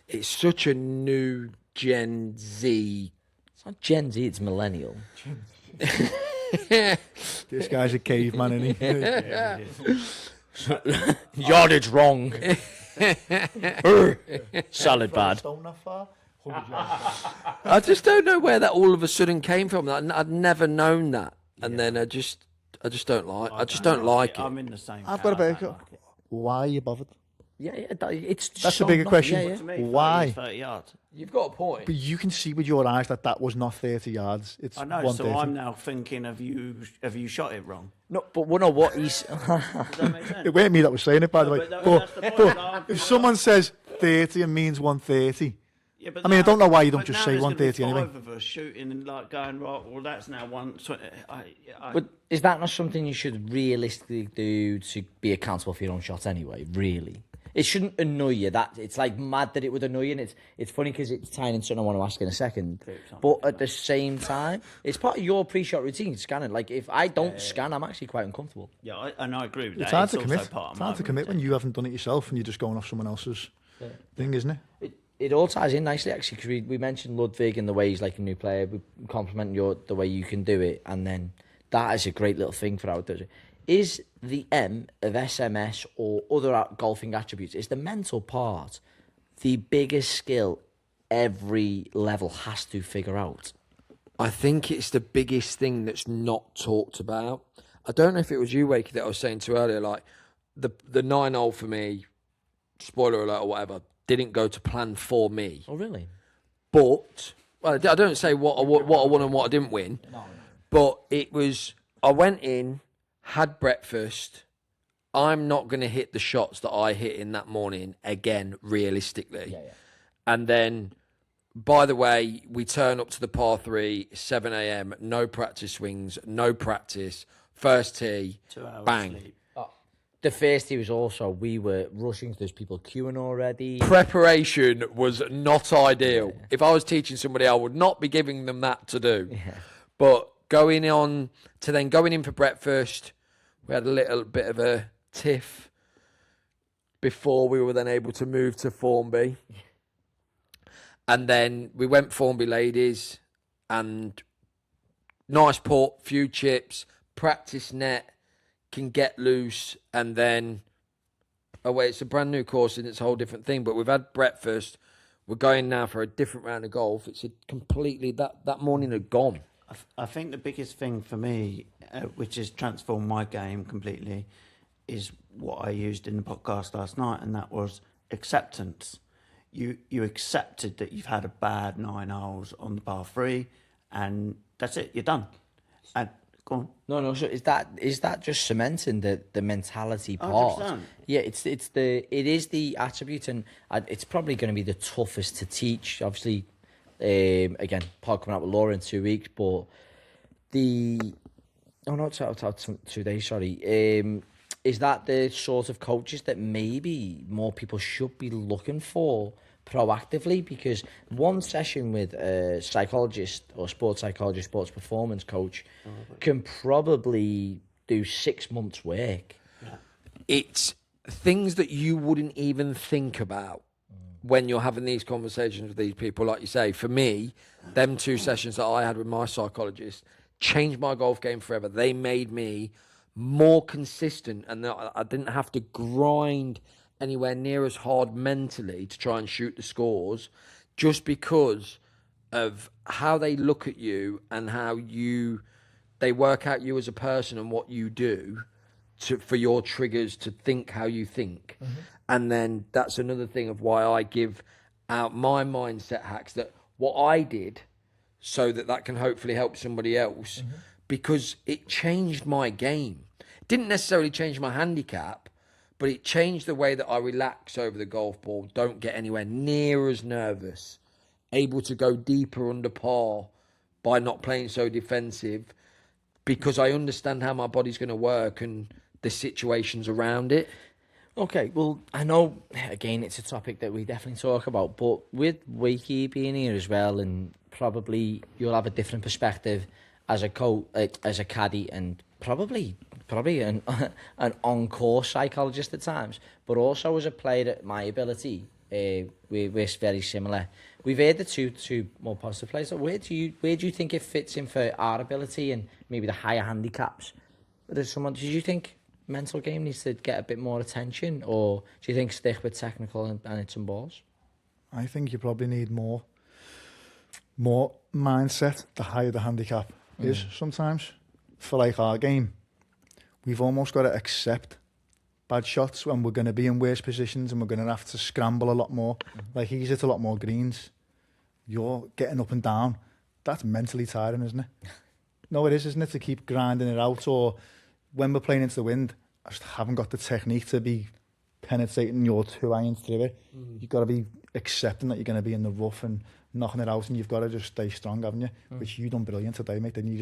It's such a new Gen Z. It's not Gen Z, it's millennial. This guy's a caveman, isn't he? Yeah, it is. Yardage wrong. Salad bad. Stone that far? 100 yards. I just don't know where that all of a sudden came from. I'd never known that, and then I just don't like. I just don't like it. I'm in the same. I've got a camp, bit. I don't like it. Why are you bothered? Yeah, it's That's so the bigger not- question. Yeah, yeah. To me, 30 Why? is 30 yards. You've got a point. But you can see with your eyes that was not 30 yards. It's I know. 130. So I'm now thinking, have you shot it wrong? No, but we know what he's. Does that make sense? It weren't me that was saying it, by the way. But that's the point. But if someone says 30 and means 130, Yeah, but I mean, I don't know why you don't but just now say there's gonna be 130 anyway. 5 of us shooting and like going right. Well, that's now 120. But is that not something you should realistically do to be accountable for your own shot anyway? Really, it shouldn't annoy you. That it's like mad that it would annoy you. And it's funny because it's tying into something I want to ask in a second. But at the same time, it's part of your pre-shot routine scanning. Like if I don't scan, I'm actually quite uncomfortable. Yeah, and I agree with that. It's hard to also commit. part of It's my hard to commit when routine. you haven't done it yourself and you're just going off someone else's thing, isn't it? It all ties in nicely actually because we mentioned Ludwig and the way he's like a new player. We compliment the way you can do it, and then that is a great little thing for outdoors. Is the M of SMS or other golfing attributes, is the mental part the biggest skill every level has to figure out? I think it's the biggest thing that's not talked about. I don't know if it was you, Wakey, that I was saying to earlier. Like the 9-hole for me, spoiler alert or whatever, didn't go to plan for me. Oh, really? But well, I don't say what I won and what I didn't win. But it was, I went in, had breakfast. I'm not going to hit the shots that I hit in that morning again, realistically. Yeah. And then, by the way, we turn up to the par 3, 7 a.m., no practice swings, no practice, first tee, 2 hours bang. sleep. The first tee was also, we were rushing, there's people queuing already. Preparation was not ideal. If I was teaching somebody, I would not be giving them that to do. Yeah. But going in for breakfast, we had a little bit of a tiff before we were then able to move to Formby. And then we went Formby Ladies and nice port, few chips, practice net, can get loose, and then it's a brand new course and it's a whole different thing. But we've had breakfast. We're going now for a different round of golf. It's a completely that morning had gone. I think the biggest thing for me, which has transformed my game completely, is what I used in the podcast last night, and that was acceptance. You accepted that you've had a bad 9 holes on the par 3, and that's it. You're done. And go on. No. So is that just cementing the mentality part? 100%. Yeah, it is the attribute, and it's probably going to be the toughest to teach. Obviously, again, pod coming out with Laura in 2 weeks, but it's 2 days. Sorry. Is that the sort of coaches that maybe more people should be looking for proactively? Because one session with a psychologist or sports psychologist, sports performance coach can probably do 6 months' work. It's things that you wouldn't even think about when you're having these conversations with these people. Like you say, for me, them 2 sessions that I had with my psychologist changed my golf game forever. They made me more consistent, and I didn't have to grind anywhere near as hard mentally to try and shoot the scores, just because of how they look at you and how they work out you as a person and what you do for your triggers to think how you think. And then that's another thing of why I give out my mindset hacks that what I did so that can hopefully help somebody else, because it changed my game. It didn't necessarily change my handicap, but it changed the way that I relax over the golf ball, don't get anywhere near as nervous, able to go deeper under par by not playing so defensive, because I understand how my body's going to work and the situations around it. Okay, well, I know, again, it's a topic that we definitely talk about, but with Wakey being here as well, and probably you'll have a different perspective as a as a caddy, and probably an on-course psychologist at times, but also as a player at my ability, we're very similar. We've heard the two more positive players. So where do you think it fits in for our ability and maybe the higher handicaps? Did you think mental game needs to get a bit more attention, or do you think stick with technical and hit some balls? I think you probably need more mindset the higher the handicap is sometimes. For like our game, we've almost got to accept bad shots when we're going to be in worse positions and we're going to have to scramble a lot more. Like he's hit a lot more greens. You're getting up and down. That's mentally tiring, isn't it? No, it is, isn't it? To keep grinding it out, or when we're playing into the wind, I just haven't got the technique to be penetrating your 2 irons through it. You've got to be accepting that you're going to be in the rough and knocking it out, and you've got to just stay strong, haven't you? Which you done brilliant today, mate. Then you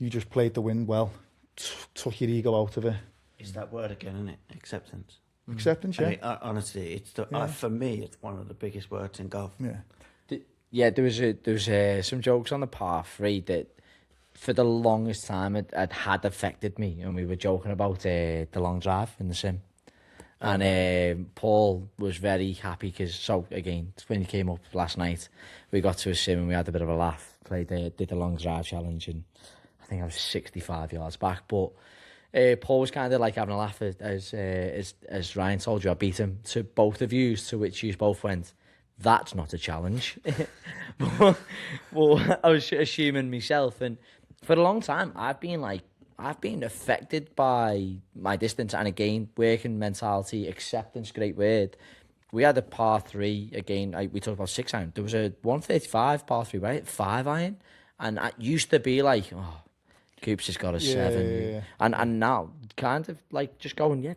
just played the wind well, took your ego out of it. It's that word again, isn't it? Acceptance. Acceptance, yeah. I mean, honestly, it's for me, it's one of the biggest words in golf. Yeah. Yeah, there was some jokes on the par 3 that for the longest time had affected me, and we were joking about the long drive in the sim. And Paul was very happy because, so again, when he came up last night, we got to a sim and we had a bit of a laugh. Did the long drive challenge, and I think I was 65 yards back. But Paul was kind of like having a laugh as Ryan told you, I beat him to both of you, to which you both went, that's not a challenge. Well, I was assuming myself, and for a long time, I've been affected by my distance, and again, working mentality, acceptance, great word. We had a par 3, again, we talked about 6 iron. There was a 135 par 3, right? 5 iron. And I used to be like, oh, Coops has got a 7. Yeah. And now, kind of like just going, yeah,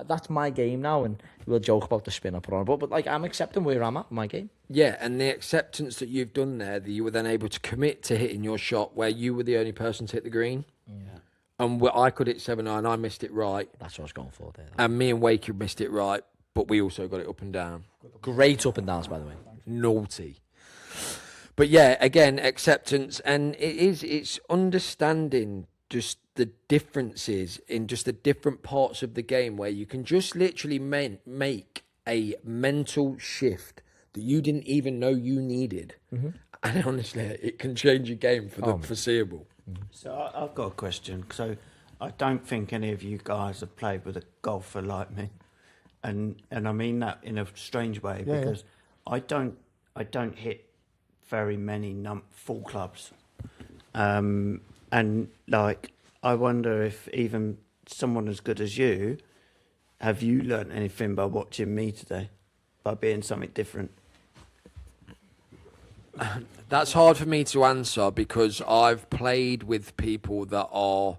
that's my game now. And we'll joke about the spin I put on. But like, I'm accepting where I'm at in my game. Yeah, and the acceptance that you've done there, that you were then able to commit to hitting your shot where you were the only person to hit the green. Yeah. And I could hit 7-9, I missed it right. That's what I was going for there. And me and Wakey missed it right, but we also got it up and down. Great up and downs, by the way. Naughty. But yeah, again, acceptance, and it's understanding just the differences in just the different parts of the game where you can just literally make a mental shift that you didn't even know you needed. And honestly, it can change your game for the foreseeable. So I've got a question. So I don't think any of you guys have played with a golfer like me, and I mean that in a strange way, because I don't hit very many full clubs, and like I wonder if even someone as good as you, have you learnt anything by watching me today, by being something different? That's hard for me to answer because I've played with people that are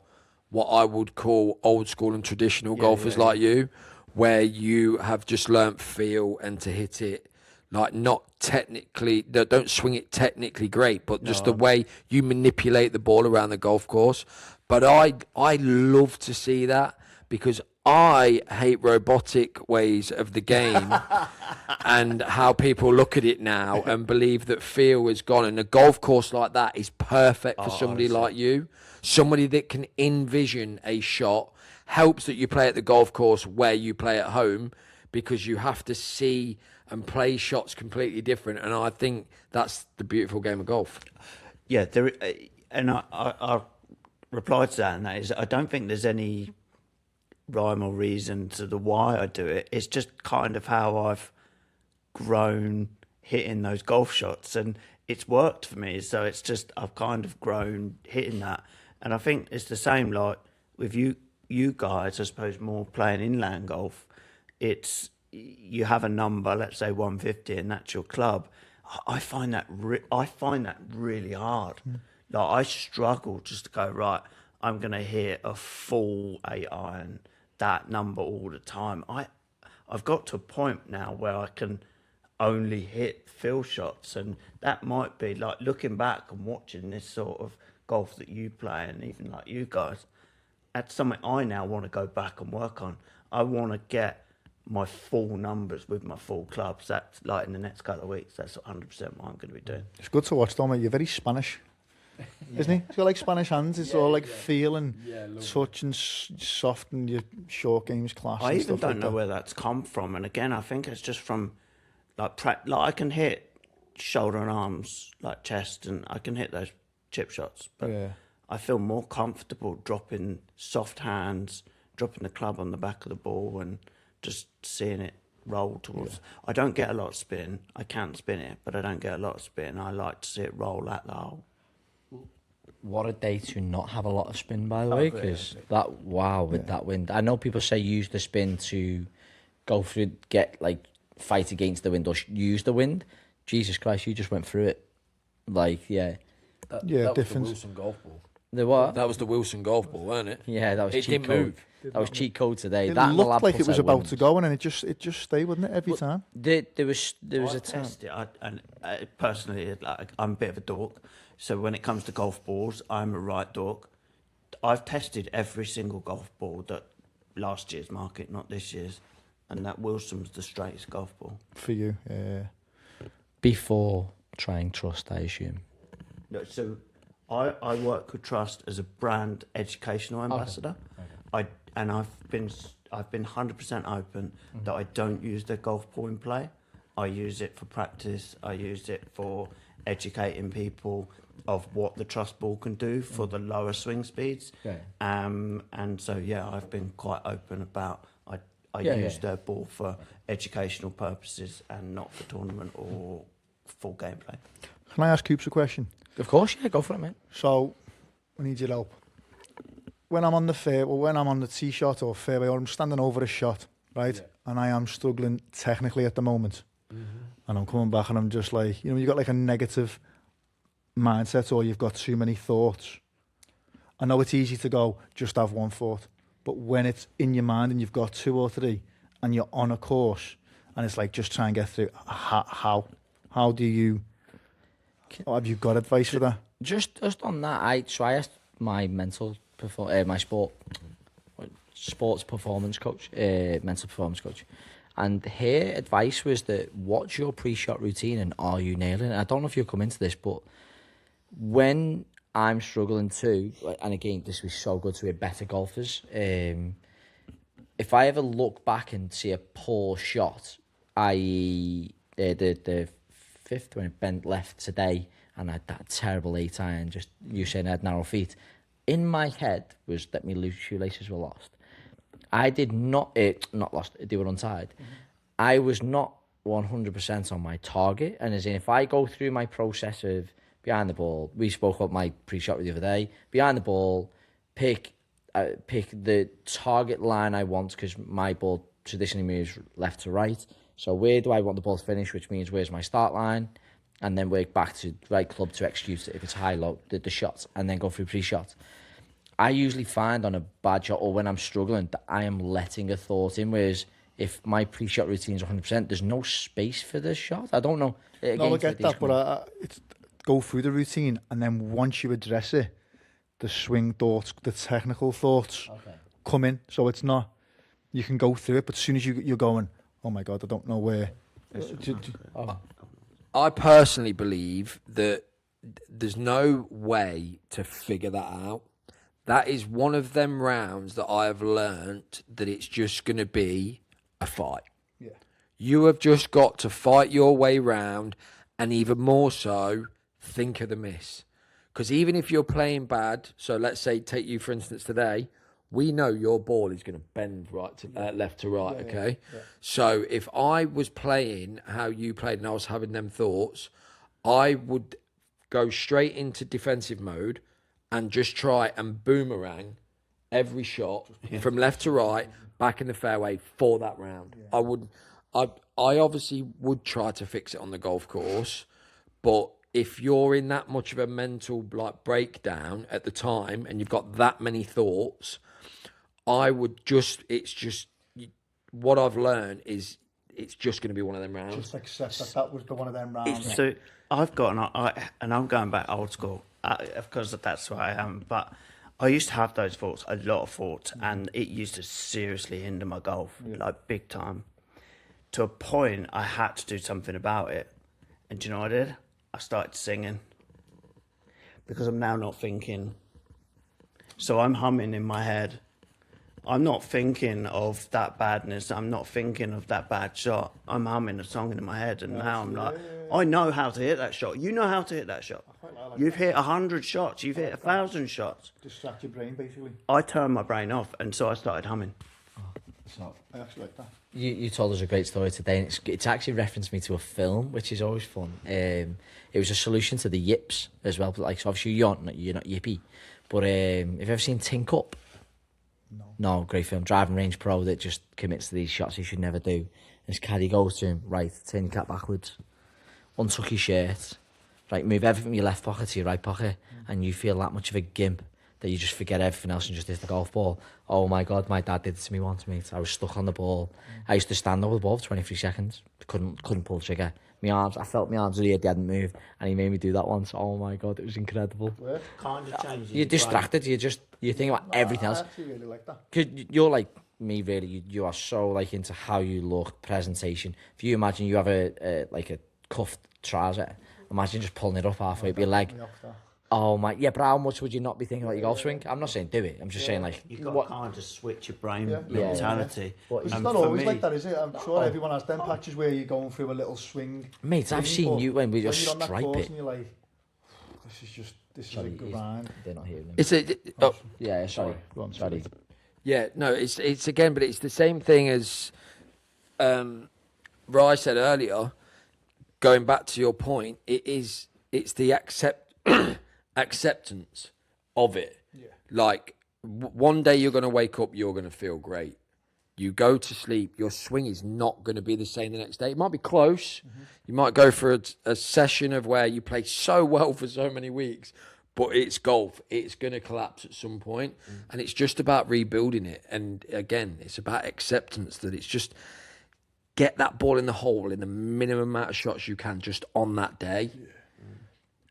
what I would call old school and traditional golfers like you, where you have just learnt feel and to hit it, like not technically, don't swing it technically great, but just the way you manipulate the ball around the golf course. But I love to see that because I hate robotic ways of the game and how people look at it now and believe that feel is gone. And a golf course like that is perfect for somebody like you, somebody that can envision a shot. Helps that you play at the golf course where you play at home, because you have to see and play shots completely different. And I think that's the beautiful game of golf. Yeah, and I reply to that, and that is I don't think there's any rhyme or reason to the why I do it. It's just kind of how I've grown hitting those golf shots, and it's worked for me. So it's just I've kind of grown hitting that, and I think it's the same like with you guys. I suppose more playing inland golf. It's you have a number, let's say 150, and that's your club. I find that really hard. Like I struggle just to go right. I'm gonna hit a full 8-iron, that number all the time. I've got to a point now where I can only hit field shots, and that might be like looking back and watching this sort of golf that you play, and even like you guys. That's something I now want to go back and work on. I want to get my full numbers with my full clubs. That's like in the next couple of weeks. That's 100% what I'm going to be doing. It's good to watch, though, mate. You're very Spanish, isn't he? He's got like Spanish hands. It's all like feel and touch and soft, and your short games class. I and even stuff don't like know that. where that's come from. And again, I think it's just from like I can hit shoulder and arms, like chest, and I can hit those chip shots. But I feel more comfortable dropping soft hands, dropping the club on the back of the ball, and just seeing it roll towards. I don't get a lot of spin. I can spin it, but I don't get a lot of spin. I like to see it roll at the hole. What a day to not have a lot of spin, by the way, because that wind. I know people say use the spin to go through, fight against the wind or use the wind. Jesus Christ, you just went through it. That was different. the Wilson golf ball. The what? That was the Wilson golf ball, weren't it? Yeah, that was It cheat didn't code. move. That was cheat code today. It that and the looked lab like it putter was about wouldn't. to go, and then it just stayed, wouldn't it, every time? There was a time. Tested it, and personally, I'm a bit of a dork. So when it comes to golf balls, I'm a right dork. I've tested every single golf ball that last year's market, not this year's, and that Wilson's the straightest golf ball For you, yeah. Before trying Trust, I assume. No, so I work with Trust as a brand educational ambassador. Okay. I've been 100% open that I don't use their golf ball in play. I use it for practice. I use it for educating people of what the Trust ball can do for the lower swing speeds. Okay. And so I've been quite open about I use their ball for educational purposes and not for tournament or full gameplay. Can I ask Coops a question? Of course, yeah, go for it, mate. So, I need your help. When I'm on the when I'm on the tee shot or fairway, or I'm standing over a shot, right, and I am struggling technically at the moment, and I'm coming back and I'm just like, you've got like a negative mindset, or you've got too many thoughts. I know it's easy to go, just have one thought, but when it's in your mind and you've got 2 or 3, and you're on a course, and it's like, just try and get through. How do you? Have you got advice for that? Just on that, I asked my sports performance coach, mental performance coach, and her advice was that what's your pre-shot routine and are you nailing it? I don't know if you'll come into this, but when I'm struggling too, and again, this was so good to hear better golfers. If I ever look back and see a poor shot, i.e. the fifth when it bent left today, and I had that terrible 8-iron, just you saying I had narrow feet. In my head was that my loose shoelaces were lost. I did not lost, they were untied. I was not 100% on my target, and as in if I go through my process of behind the ball, we spoke about my pre-shot the other day, behind the ball, pick the target line I want, because my ball traditionally moves left to right. So where do I want the ball to finish, which means where's my start line, and then work back to right club to execute it if it's high-low, the shots, and then go through pre-shot. I usually find on a bad shot or when I'm struggling that I am letting a thought in, whereas if my pre-shot routine is 100%, there's no space for the shot. I don't know. No, I get that, but it's go through the routine, and then once you address it, the swing thoughts, the technical thoughts come in. So it's not, you can go through it, but as soon as you're going, oh my God, I don't know where. I personally believe that there's no way to figure that out. That is one of them rounds that I have learnt that it's just going to be a fight. Yeah. You have just got to fight your way round, and even more so, think of the miss. Because even if you're playing bad, so let's say, take you for instance today, we know your ball is going to bend right to left to right, okay? Yeah. So if I was playing how you played and I was having them thoughts, I would go straight into defensive mode and just try and boomerang every shot from left to right, back in the fairway for that round. Yeah. I obviously would try to fix it on the golf course, But if you're in that much of a mental like breakdown at the time and you've got that many thoughts, I would just, what I've learned is it's just going to be one of them rounds. Just accept that was the one of them rounds. So I've got, and I'm going back old school, of course that's what I am, but I used to have those thoughts, a lot of thoughts, and it used to seriously hinder my golf, like big time. To a point, I had to do something about it. And do you know what I did? I started singing. Because I'm now not thinking. So I'm humming in my head. I'm not thinking of that badness. I'm not thinking of that bad shot. I'm humming a song in my head. And now I'm like, I know how to hit that shot. You know how to hit that shot. You've hit 100 shots. You've hit 1,000 shots. Distract your brain, basically. I turned my brain off, and so I started humming. I actually like that. You told us a great story today, and it's actually referenced me to a film, which is always fun. It was a solution to the yips as well. Like, so obviously you're not yippy, but have you ever seen Tink Up? No, great film. Driving range pro that just commits to these shots he should never do. His caddy goes to him, right, turn your cap backwards, untuck your shirt, right, move everything from your left pocket to your right pocket, and you feel that much of a gimp that you just forget everything else and just hit the golf ball. Oh my God, my dad did it to me once, mate. I was stuck on the ball. I used to stand over the ball for 23 seconds. Couldn't pull the trigger. I felt my arms really hadn't moved, and he made me do that once. Oh my God, it was incredible. Kind of changes. You're distracted. You think about everything else. I actually really like that. Cause you're like me, really. You are so like into how you look, presentation. If you imagine you have a cuffed trouser, imagine just pulling it up halfway up your leg. Oh my, yeah, but how much would you not be thinking about your golf swing? I'm not saying do it. I'm just saying like You've got to kind of switch your brain mentality. It's not always like that, is it? I'm sure everyone has them patches where you're going through a little swing. Mate, I've seen you when we just you're on that stripe course it. and you're like, this is a grind. They're not hearing him. It's a, Yeah, sorry. Sorry. yeah, no, it's again, but it's the same thing as Rye said earlier. Going back to your point, it's the acceptance of it. Yeah. Like one day you're going to wake up, you're going to feel great. You go to sleep, your swing is not going to be the same the next day. It might be close. Mm-hmm. You might go for a session of where you play so well for so many weeks, but it's golf. It's going to collapse at some point, and it's just about rebuilding it. And again, it's about acceptance that it's just get that ball in the hole in the minimum amount of shots you can just on that day. Yeah.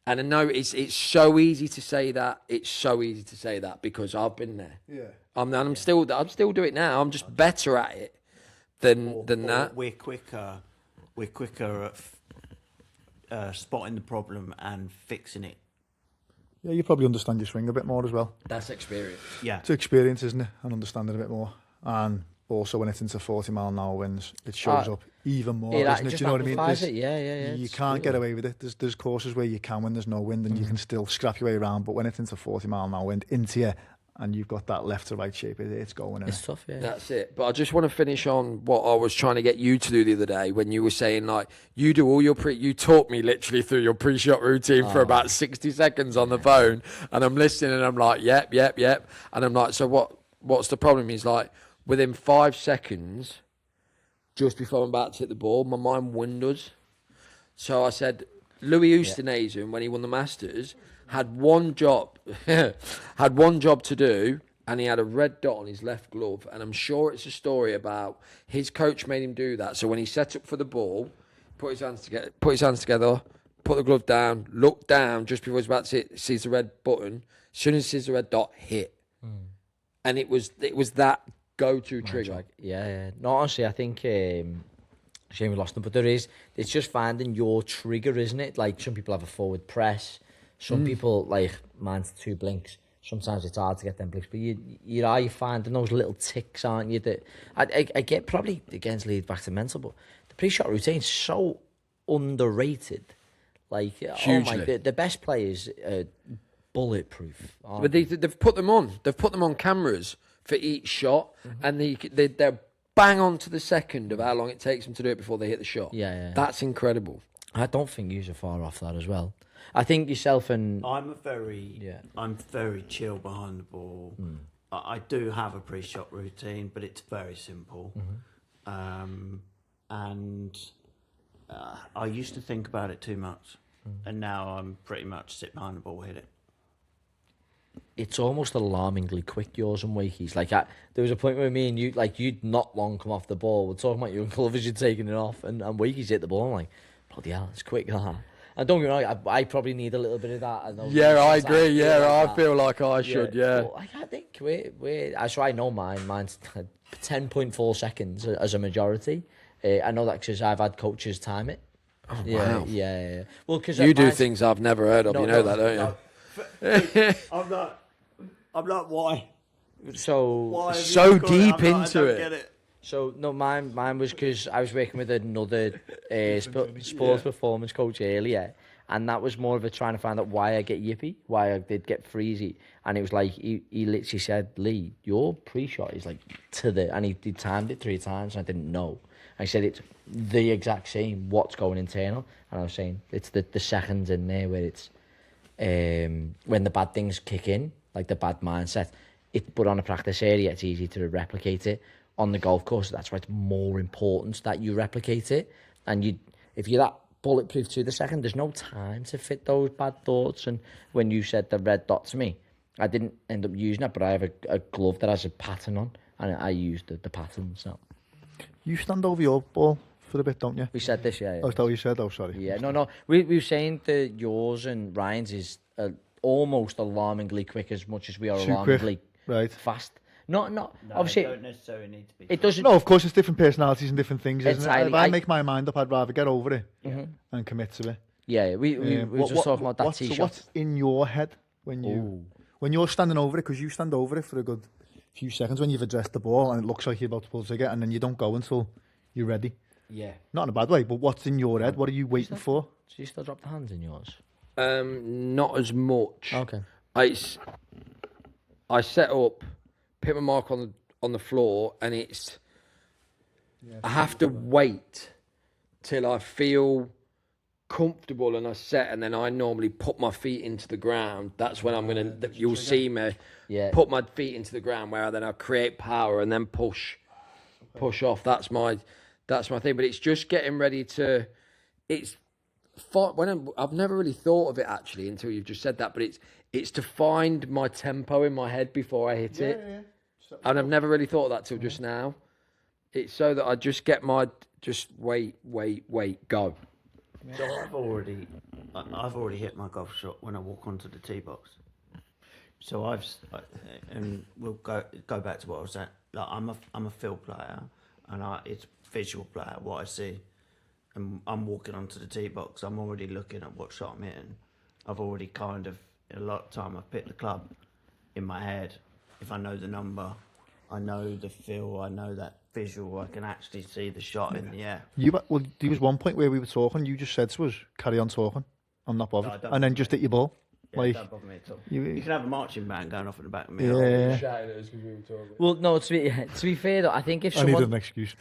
And I know it's so easy to say that. It's so easy to say that because I've been there. Yeah. I'm still doing it now. I'm just better at it than that. We're quicker at spotting the problem and fixing it. Yeah, you probably understand your swing a bit more as well. That's experience. Yeah. It's experience, isn't it? And understanding a bit more. And also when it's into 40-mile-an-hour winds, it shows up even more, doesn't it? Do you know what I mean? Yeah. You can't get away with it. There's courses where you can when there's no wind and you can still scrap your way around, but when it's into 40-mile-an-hour wind into you and you've got that left to right shape, it's going. It's tough, yeah. That's it. But I just want to finish on what I was trying to get you to do the other day when you were saying, like, you do all your you taught me literally through your pre-shot routine for about 60 seconds on the phone, and I'm listening and I'm like, yep. And I'm like, so what's the problem? He's like, within 5 seconds, just before I'm about to hit the ball, my mind wanders. So I said, Louis Oosthuizen, when he won the Masters, had one job to do, and he had a red dot on his left glove. And I'm sure it's a story about his coach made him do that. So when he set up for the ball, put his hands together, put the glove down, looked down just before he was about to hit, sees the red button. As soon as he sees the red dot, hit. And it was that go-to trigger. Yeah. No, honestly, I think shame we lost them, but it's just finding your trigger, isn't it? Like some people have a forward press, some people like mine's 2 blinks. Sometimes it's hard to get them blinks, but you're finding those little ticks, aren't you? That I get probably again to lead back to mental, but the pre-shot routine's so underrated. Like hugely. The best players are bulletproof. But they've put them on. They've put them on cameras for each shot, and they're bang on to the second of how long it takes them to do it before they hit the shot. Yeah. That's incredible. I don't think you're far off that as well. I think yourself and... I'm very chill behind the ball. I do have a pre-shot routine, but it's very simple. And I used to think about it too much. and now I'm pretty much sit behind the ball, hit it. It's almost alarmingly quick, yours and Wakey's. Like, there was a point where me and you, like, you'd not long come off the ball. We're talking about you and Clovers, you'd taken it off, and Wakey's hit the ball. I'm like, bloody hell, it's quick, that. And don't get me wrong, I probably need a little bit of that. I know I agree. Yeah, I feel like like I should. Yeah. But I think so I know mine's 10.4 seconds as a majority. I know that because I've had coaches time it. Oh, yeah, wow. yeah. Well, because You do things I've never heard of. You know that, don't you? I'm not why. So So deep into it. So no, mine was because I was working with another sports performance coach earlier, and that was more of a trying to find out why I get yippy, why I did get freezy, and it was like he literally said, "Lee, your pre-shot is like and he timed it 3 times, and I didn't know. I said it's the exact same. What's going internal? And I was saying it's the seconds in there where it's when the bad things kick in, like the bad mindset. But on a practice area, it's easy to replicate it. On the golf course, that's why it's more important that you replicate it. And if you're that bulletproof to the second, there's no time to fit those bad thoughts. And when you said the red dot to me, I didn't end up using it, but I have a glove that has a pattern on, and I used the pattern. So You stand over your ball for a bit, don't you? we said this, yeah. Oh, is that what you said? Oh, sorry. Yeah, no. We were saying that yours and Ryan's is almost alarmingly quick as much as we are Too alarmingly Right. fast. Not obviously. It don't necessarily need to be. It doesn't. No, of course, it's different personalities and different things, isn't Entirely. it? If I make my mind up, I'd rather get over it and commit to it. Yeah, we were just talking about that tee So shot. what's in your head when you're standing over it? Because you stand over it for a good few seconds when you've addressed the ball and it looks like you're about to pull the trigger, and then you don't go until you're ready. Yeah. Not in a bad way, but what's in your head? What are you waiting for? So you still drop the hands in yours? Not as much. Okay. I set up, put my mark on the floor, and it's. I have to wait till I feel comfortable and I set, and then I normally put my feet into the ground. That's when I'm gonna. You'll see me. Yeah. Put my feet into the ground where then I create power and then push off. That's my thing. But it's just getting ready to. It's. I've never really thought of it actually until you've just said that, but it's to find my tempo in my head before I hit it. Yeah. And I've never really thought of that till just now. It's so that I just get just wait, go. So I've already hit my golf shot when I walk onto the tee box. So and we'll go back to what I was saying. Like I'm a field player, and it's visual player. What I see, and I'm walking onto the tee box. I'm already looking at what shot I'm hitting. I've already kind of a lot of time I've picked the club in my head. If I know the number, I know the feel. I know that visual. I can actually see the shot in the air. There was one point where we were talking. You just said to us, "Carry on talking. I'm not bothered," and then just hit your ball. Yeah, don't bother me at all. You can have a marching band going off in the back of me. Yeah. Well, no. To be fair though, I think if I needed someone an excuse.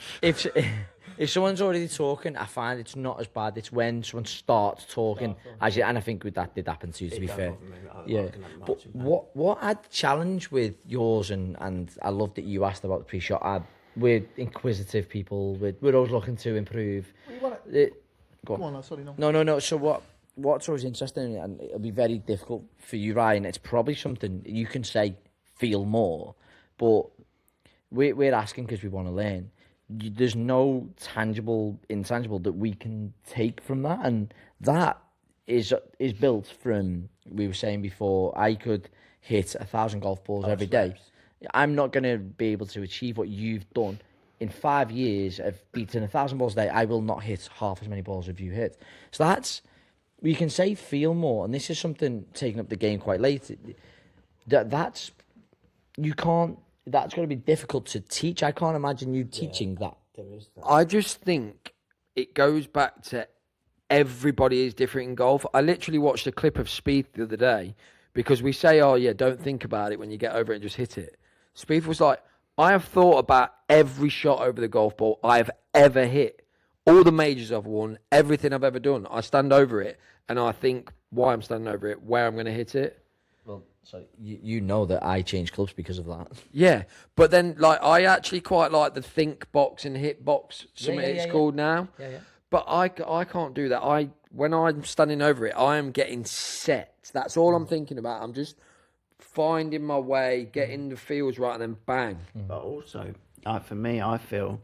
if someone's already talking, I find it's not as bad. It's when someone starts talking, and I think with that did happen to you. To be fair, yeah. But what I'd challenge with yours, and I love that you asked about the pre-shot. We're inquisitive people. We're always looking to improve. Go on, sorry, no. No. So what's always interesting, and it'll be very difficult for you, Ryan. It's probably something you can say, feel more, but we're asking because we want to learn. There's no intangible that we can take from that, and that is built from. We were saying before, I could hit 1,000 golf balls every day. I'm not going to be able to achieve what you've done. In 5 years of beating 1,000 balls a day, I will not hit half as many balls as you hit. So that's, we can say feel more, and this is something taking up the game quite late. That's going to be difficult to teach. I can't imagine you teaching that. There is that. I just think it goes back to everybody is different in golf. I literally watched a clip of Spieth the other day because we say, oh yeah, don't think about it when you get over it and just hit it. Spieth was like, I have thought about every shot over the golf ball I have ever hit. All the majors I've won, everything I've ever done. I stand over it and I think why I'm standing over it, where I'm going to hit it. Well, so you know that I change clubs because of that. Yeah, but then like I actually quite like the think box and hit box, something it's called now. Yeah. But I can't do that. when I'm standing over it, I am getting set. That's all I'm thinking about. I'm just finding my way, getting the feels right, and then bang. But also, for me, I feel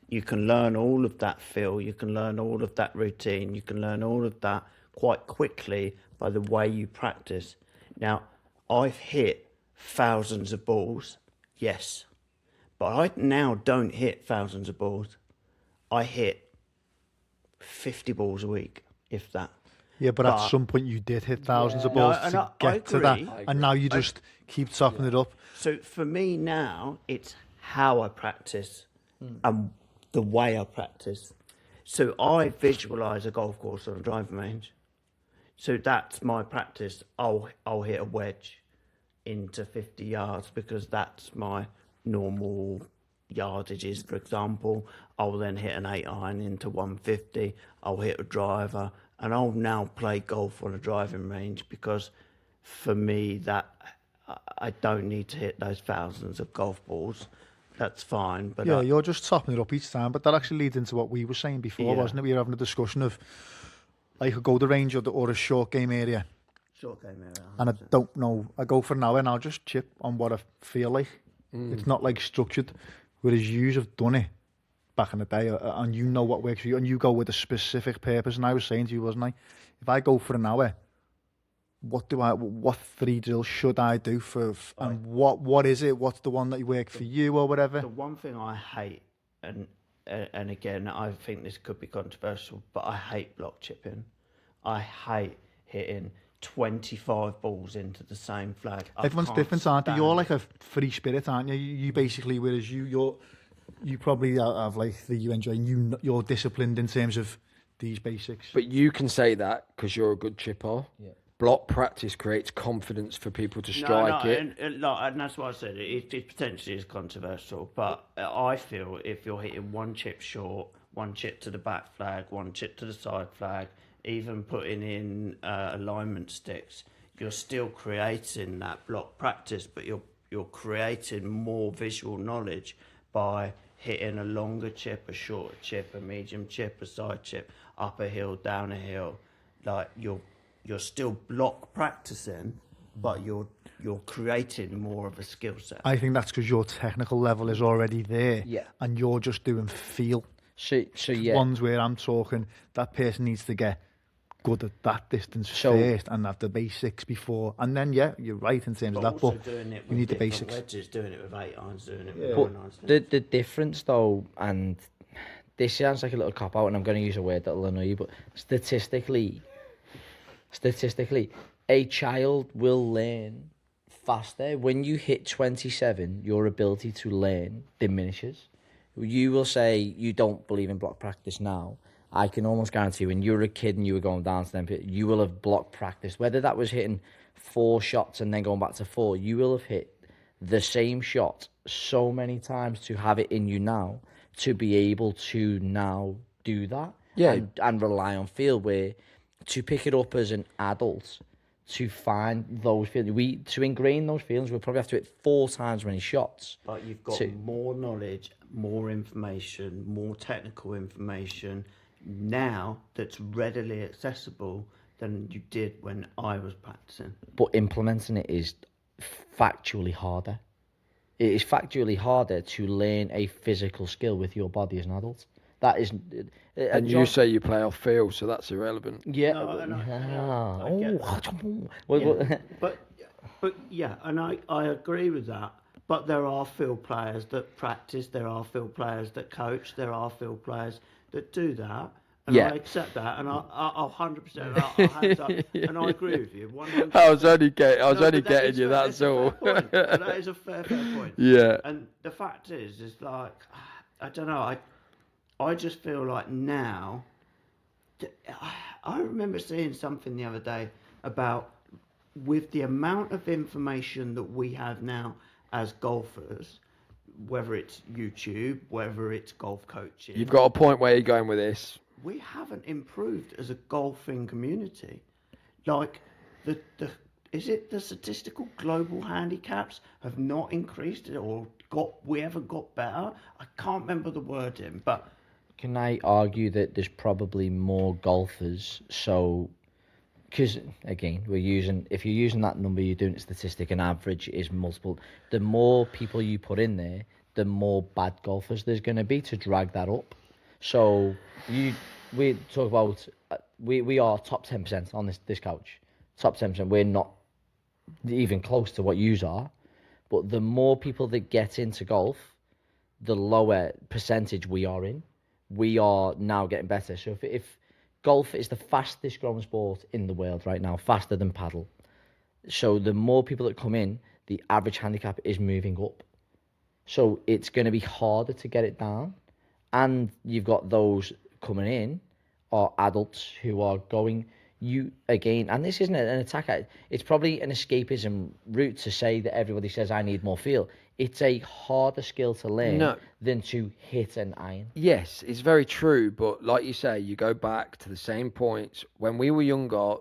you can learn all of that feel, you can learn all of that routine, you can learn all of that quite quickly by the way you practice. Now, I've hit thousands of balls, yes, but I now don't hit thousands of balls. I hit 50 balls a week, if that. Yeah, but at some point you did hit thousands of balls to get to that, and now you just keep topping it up. So for me now, it's how I practice and the way I practice. So I visualise a golf course on a driving range. So that's my practice. I'll hit a wedge into 50 yards because that's my normal yardages, for example. I'll then hit an 8-iron into 150. I'll hit a driver, and I'll now play golf on a driving range because for me that I don't need to hit those thousands of golf balls. That's fine. But yeah, you're just topping it up each time. But that actually leads into what we were saying before, wasn't it? We were having a discussion of like a Golden Range or a short game area. Short game area. 100%. And I don't know. I go for an hour and I'll just chip on what I feel like. It's not like structured. Whereas you have done it back in the day, and you know what works for you, and you go with a specific purpose. And I was saying to you, wasn't I? If I go for an hour, what 3 drills should I do and what is it? What's the one that worked for you or whatever? The one thing I hate, and again, I think this could be controversial, but I hate block chipping. I hate hitting 25 balls into the same flag. Everyone's different, aren't they? You're like a free spirit, aren't you? You basically, whereas you probably have like that you enjoy, and you're disciplined in terms of these basics. But you can say that because you're a good chipper. Yeah. Block practice creates confidence for people to strike it. And that's why I said it potentially is controversial, but I feel if you're hitting one chip short, one chip to the back flag, one chip to the side flag, even putting in alignment sticks, you're still creating that block practice, but you're creating more visual knowledge by hitting a longer chip, a shorter chip, a medium chip, a side chip, up a hill, down a hill. Like you're still block practicing, but you're creating more of a skill set. I think that's because your technical level is already there, and you're just doing feel. So yeah. Ones where I'm talking, that person needs to get good at that distance first and have the basics before, and then you're right in terms of that. But doing it with you need the basics. Wedges, doing it with 8-irons, doing it with 9-irons. The difference though, and this sounds like a little cop out, and I'm going to use a word that'll annoy you, but statistically, a child will learn faster. When you hit 27, your ability to learn diminishes. You will say you don't believe in block practice now. I can almost guarantee when you were a kid and you were going down to them, you will have block practiced. Whether that was hitting 4 shots and then going back to 4, you will have hit the same shot so many times to have it in you now to be able to now do that. Yeah. And rely on feel, where to pick it up as an adult, to find those feelings, to ingrain those feelings, we'll probably have to hit 4 times as many shots. But you've got more knowledge, more information, more technical information now that's readily accessible than you did when I was practicing. But implementing it is factually harder. It is factually harder to learn a physical skill with your body as an adult. That is... And you say you play off field, so that's irrelevant. Yeah. But yeah, and I agree with that. But there are field players that practice, there are field players that coach, there are field players that do that. And I accept that, and I'll 100%, I'll hands up, and I agree with you. 100%. I was only getting you, that's all. That is a fair point. Yeah. And the fact is like, I don't know, I just feel like now, I remember seeing something the other day about, with the amount of information that we have now as golfers, whether it's YouTube, whether it's golf coaching. You've got a point where you're going with this. We haven't improved as a golfing community. Like, is it the statistical global handicaps have not increased or we haven't got better? I can't remember the wording, but Can I argue that there's probably more golfers? So, because again, if you're using that number, you're doing a statistic. An average is multiple. The more people you put in there, the more bad golfers there's going to be to drag that up. So we talk about we are top 10% on this couch. Top 10%. We're not even close to what yous are, but the more people that get into golf, the lower percentage we are in. We are now getting better. So if golf is the fastest growing sport in the world right now, faster than paddle. So the more people that come in, the average handicap is moving up. So it's going to be harder to get it down. And you've got those coming in are adults who are going, and this isn't an attack. It's probably an escapism route to say that everybody says, I need more feel. It's a harder skill to learn than to hit an iron. Yes, it's very true. But like you say, you go back to the same points. When we were younger,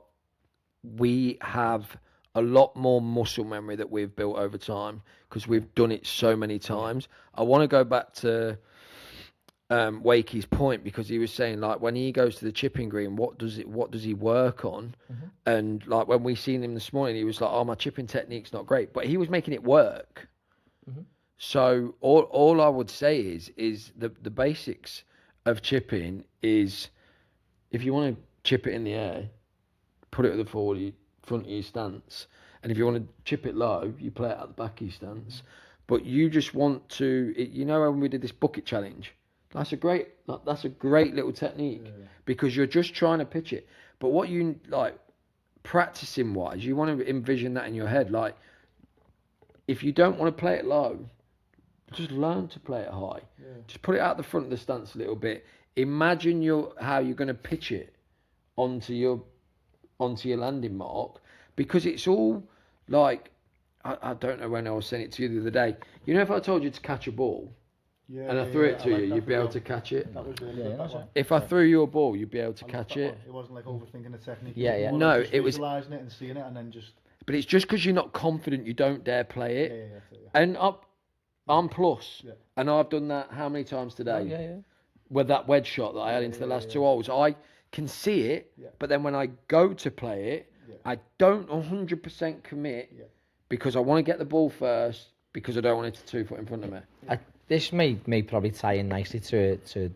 we have a lot more muscle memory that we've built over time because we've done it so many times. I want to go back to Wakey's point, because he was saying, like, when he goes to the chipping green, what does he work on? And like when we seen him this morning, he was like, oh, my chipping technique's not great, but he was making it work. So all I would say is the basics of chipping is, if you want to chip it in the air, put it at the front of your stance, and if you want to chip it low, you play it at the back of your stance. But you just want to, when we did this bucket challenge, that's a great little technique, because you're just trying to pitch it. But what you like practicing wise, you want to envision that in your head. Like, if you don't want to play it low, just learn to play it high. Just put it out the front of the stance a little bit. Imagine how you're going to pitch it onto your landing mark, because it's all like, I don't know when I was saying it to you the other day. If I told you to catch a ball, and I threw it to you, you'd be able to catch it. That was really good, that one. If I threw you a ball, you'd be able to catch it. It wasn't like overthinking the technique. No, it was visualising it and seeing it, and then just. But it's just because you're not confident, you don't dare play it. And I'm plus, and I've done that how many times today? With that wedge shot that I had into the last 2 holes, I can see it, but then when I go to play it, I don't 100% commit because I want to get the ball first, because I don't want it to 2 foot in front of me. This may probably tie in nicely to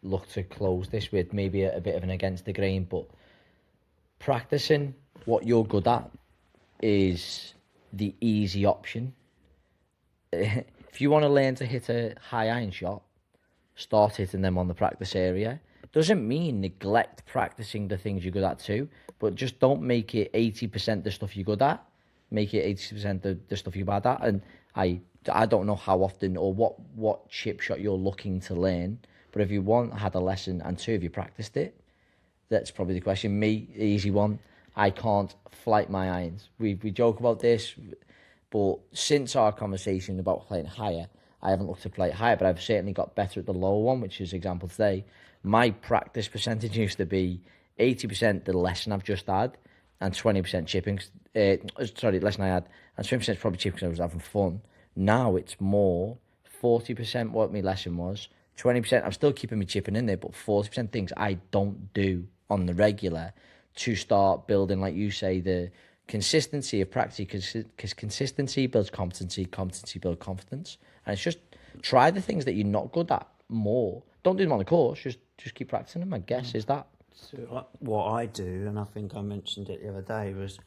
look to close this with maybe a bit of an against the grain, but practicing what you're good at is the easy option. If you want to learn to hit a high iron shot, start hitting them on the practice area. Doesn't mean neglect practicing the things you're good at too, but just don't make it 80% the stuff you're good at. Make it 80% the stuff you're bad at. And I don't know how often or what chip shot you're looking to learn, but if you had a lesson, and 2, if you practiced it, that's probably the question. Me, easy one, I can't flight my irons. We joke about this, but since our conversation about playing higher, I haven't looked to play it higher, but I've certainly got better at the lower one, which is example today. My practice percentage used to be 80% the lesson I've just had, and 20% chipping. Lesson I had, and 20% is probably chipping because I was having fun. Now it's more 40% what my lesson was, 20% I'm still keeping me chipping in there, but 40% things I don't do on the regular to start building, like you say, the consistency of practice, because consistency builds competency builds confidence, and it's just try the things that you're not good at more. Don't do them on the course, just keep practicing them, I guess, is that. So what I do, and I think I mentioned it the other day, was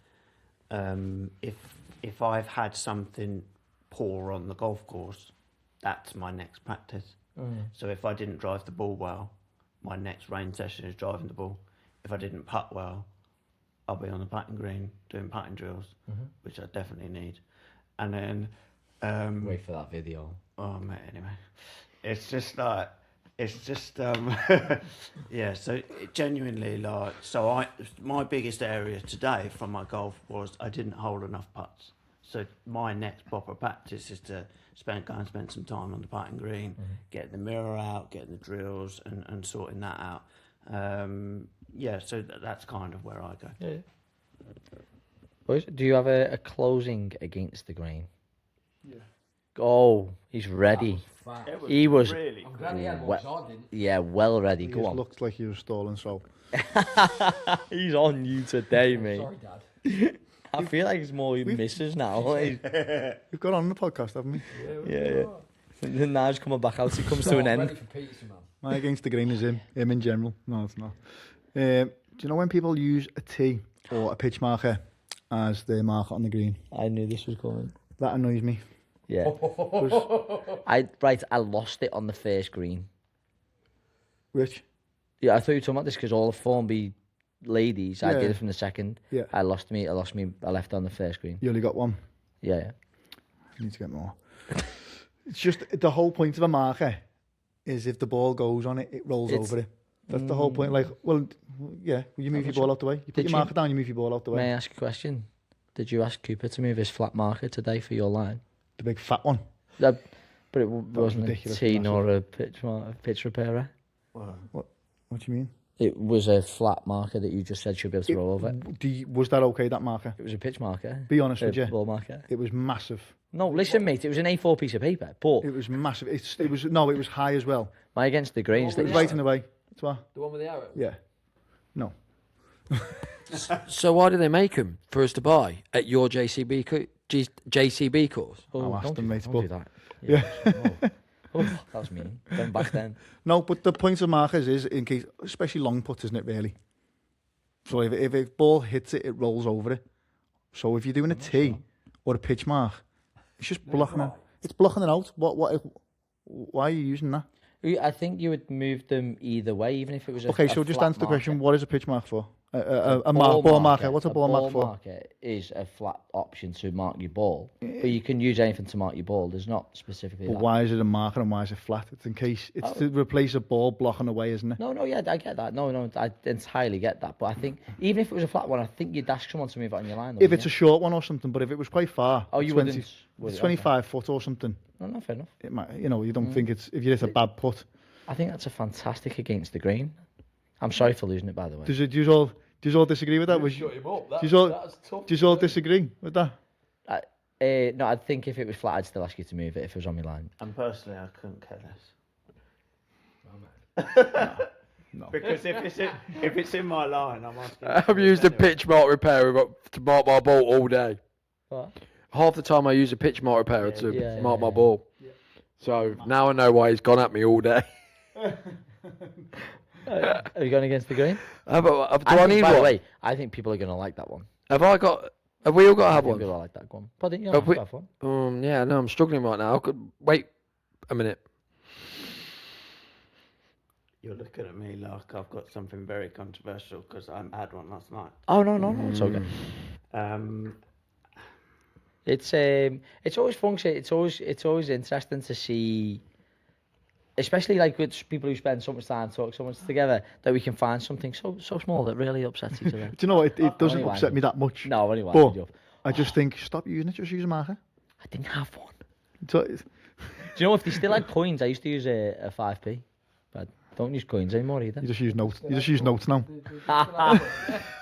if I've had something poor on the golf course, that's my next practice. So if I didn't drive the ball well, my next range session is driving the ball. If I didn't putt well, I'll be on the putting green doing putting drills, which I definitely need. And then Wait for that video. Oh mate, anyway, it's just yeah. So it genuinely, like, my biggest area today from my golf was I didn't hold enough putts. So my next proper practice is to spend some time on the putting green, getting the mirror out, getting the drills, and sorting that out. So that's kind of where I go. Yeah. Boys, do you have a closing against the grain? Yeah. Oh, he's ready. He was really. I'm glad he had one, 'cause I didn't. Yeah, well ready. He Go just on. looked like he was stalling, so. He's on you today, mate. Sorry, Dad. I feel like it's more misses now. We've got on the podcast, haven't we? Yeah. And then now he's coming back out. It comes to an I'm end. ready for pizza, man. My against the grain is him in general. No, it's not. Do you know when people use a tee or a pitch marker as their marker on the green? I knew this was coming. That annoys me. Yeah. I lost it on the first green. Which? Yeah, I thought you were talking about this because all the Formby ladies, I Yeah. did it from the second. Yeah. I left it on the first green. You only got one. Yeah. I need to get more. It's just the whole point of a marker is if the ball goes on it, it rolls over it. That's the whole point. Like, well, yeah, you move your ball out the way. You put your marker down, you move your ball out the way. May I ask a question? Did you ask Cooper to move his flat marker today for your line? The big fat one. But it wasn't a ridiculous, tee massive. nor a pitch repairer. What do you mean? It was a flat marker that you just said should be able to roll over. Was that okay, that marker? It was a pitch marker. Be honest A with you. ball marker. It was massive. No, listen, mate. It was an A4 piece of paper. But It was massive. It was high as well. my against the grain is It that was you right in the way. That's why. The one with the arrow. Yeah. No. So why do they make them for us to buy at your JCB course? I'll ask don't them, do- mate, don't but- do that. Yeah. Oh, that was mean. Going back then. No, but the point of markers is in case, especially long putt, isn't it, really? So if a ball hits it, it rolls over it. So if you're doing a tee or a pitch mark, it's just blocking it. It's blocking it out. Why are you using that? I think you would move them either way, even if it was a Okay, a so just flat answer the marker. question, what is a pitch mark for? A Ball ball marker. What's a ball marker for? marker is a flat option to mark your ball, but you can use anything to mark your ball. There's not specifically But that. why is it a marker and why is it flat? It's in case, it's to replace a ball blocking away, isn't it? No, yeah, I get that. No, I entirely get that. But I think even if it was a flat one, I think you'd ask someone to move it on your line. If it's a short one or something, but if it was quite far, Oh, you 20, wouldn't, would it? 25 foot or something, No, fair enough. it might, you don't think it's, if you hit a bad putt. I think that's a fantastic against the grain. I'm sorry for losing it, by the way. Do you all disagree with that? Do you all disagree with that? No, I think if it was flat, I'd still ask you to move it if it was on my line. And personally, I couldn't care less. No. Because if it's in my line, I'm asking. I've used a pitch mark repairer to mark my ball all day. What? Half the time I use a pitch mark repairer to yeah, mark my yeah. ball. So now I know why he's gone at me all day. Have you gone against the grain? Do I think, need by the one? way, I think people are going to like that one. Have we all got to have People one? like that one. But you Have know, we- have one. Yeah, no, I'm struggling right now. Wait a minute. You're looking at me like I've got something very controversial because I had one last night. Oh no, it's okay. It's always fun. It's always interesting to see, especially like with people who spend so much time talking so much together, that we can find something so small that really upsets each other. Do you know what? It doesn't Anyway, upset me that much. No, anyway. But I just think, stop using it, just use a marker. I didn't have one. So, Do you know if they still had coins? I used to use a 5p, but I don't use coins anymore either. you just use notes. You just use notes now.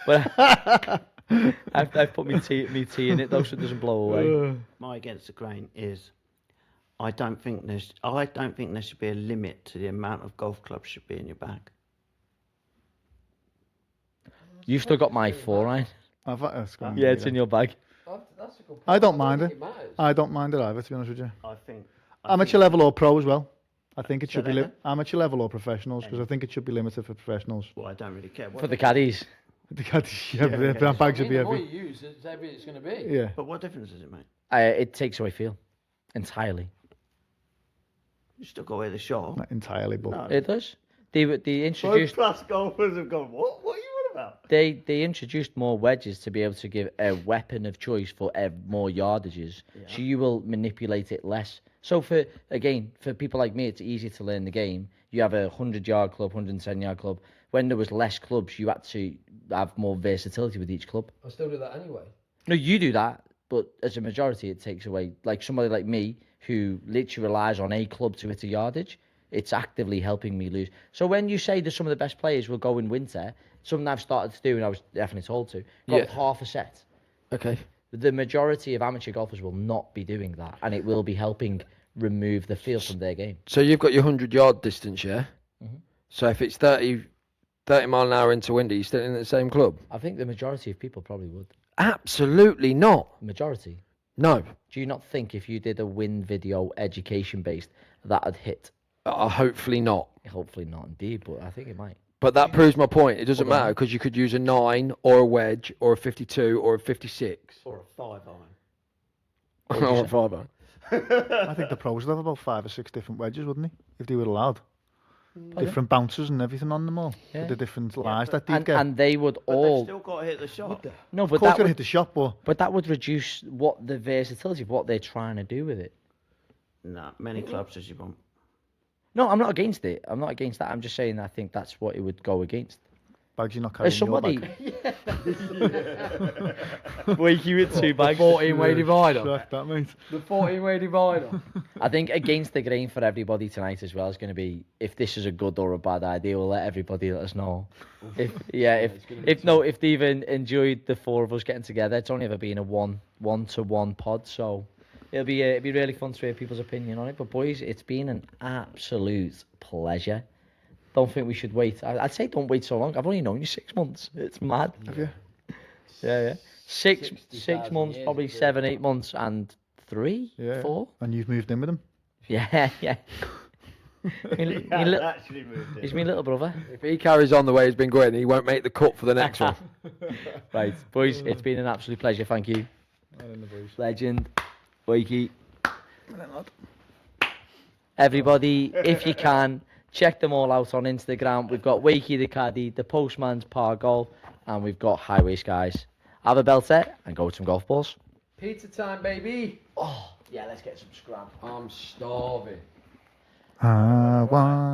But I've put me tea in it though, so it doesn't blow away. My against the grain is, I don't think there should be a limit to the amount of golf clubs should be in your bag. You've still got my 4 iron. Yeah, It's in your bag. That's a good point. I don't mind it. matters. I don't mind it either, to be honest with you. I think. Amateur level or pro as well. I think it Say should be that again? amateur level or professionals, because I think it should be limited for professionals. Well, I don't really care. For the caddies. That bag should be The more heavy. you use, it's heavy it's going to be. Yeah. But what difference does it make? It takes away feel. Entirely. You still got to wear the shot. Not entirely, but No. It does. They introduced plus golfers have gone, what are you on about? they introduced more wedges to be able to give a weapon of choice for more yardages, so you will manipulate it less. So for people like me, it's easier to learn the game. You have a 100-yard club, 110-yard club. When there was less clubs, you had to have more versatility with each club. I still do that anyway. No, you do that, but as a majority, it takes away. Like somebody like me, who literally relies on a club to hit a yardage, it's actively helping me lose. So when you say that some of the best players will go in winter, something I've started to do, and I was definitely told to, go with half a set. Okay. The majority of amateur golfers will not be doing that, and it will be helping remove the feel from their game. So you've got your 100-yard distance, yeah? Mm-hmm. So if it's 30 mile an hour into wind, are you still in the same club? I think the majority of people probably would. Absolutely not. Majority? No. Do you not think if you did a wind video education-based, that'd hit? Hopefully not. Hopefully not, indeed, but I think it might. But that proves my point. It doesn't matter because you could use a 9 or a wedge or a 52 or a 56. Or a 5-iron. Or a 5-iron. I think the pros would have about 5 or 6 different wedges, wouldn't they? If they were allowed. Different bouncers and everything on them all. Yeah. With the different lies that they'd get. And they would But all... they've still got to hit the shot. No, Of but course, that going to would, hit the shot, but that would reduce what the versatility of what they're trying to do with it. Nah, many clubs as you want. No, I'm not against it. I'm not against that. I'm just saying I think that's what it would go against. Bags, you're not carrying As somebody... your bag. Wakey with 2 bags. 14-way divider. Track that, mate. The 14-way divider. I think against the grain for everybody tonight as well is going to be if this is a good or a bad idea. We'll let everybody let us know. If they've enjoyed the 4 of us getting together. It's only ever been a one-to-one pod, so it'll be really fun to hear people's opinion on it. But boys, it's been an absolute pleasure. Don't think we should wait. I'd say don't wait so long. I've only known you 6 months. It's mad. Have you? Yeah. Six months, probably 7, 8 months, and 3, 4. And you've moved in with him? Yeah. Actually moved He's my little brother. If he carries on the way he's been going, he won't make the cut for the next one. Right, boys, it's been an absolute pleasure. Thank you. Legend. Wakey. Everybody, if you can, check them all out on Instagram. We've got Wakey the Caddie, ThePostmansPar Golf, and we've got Highwayskys. Have a belter and go with some golf balls. Pizza time, baby. Oh, yeah, let's get some scram. I'm starving. I want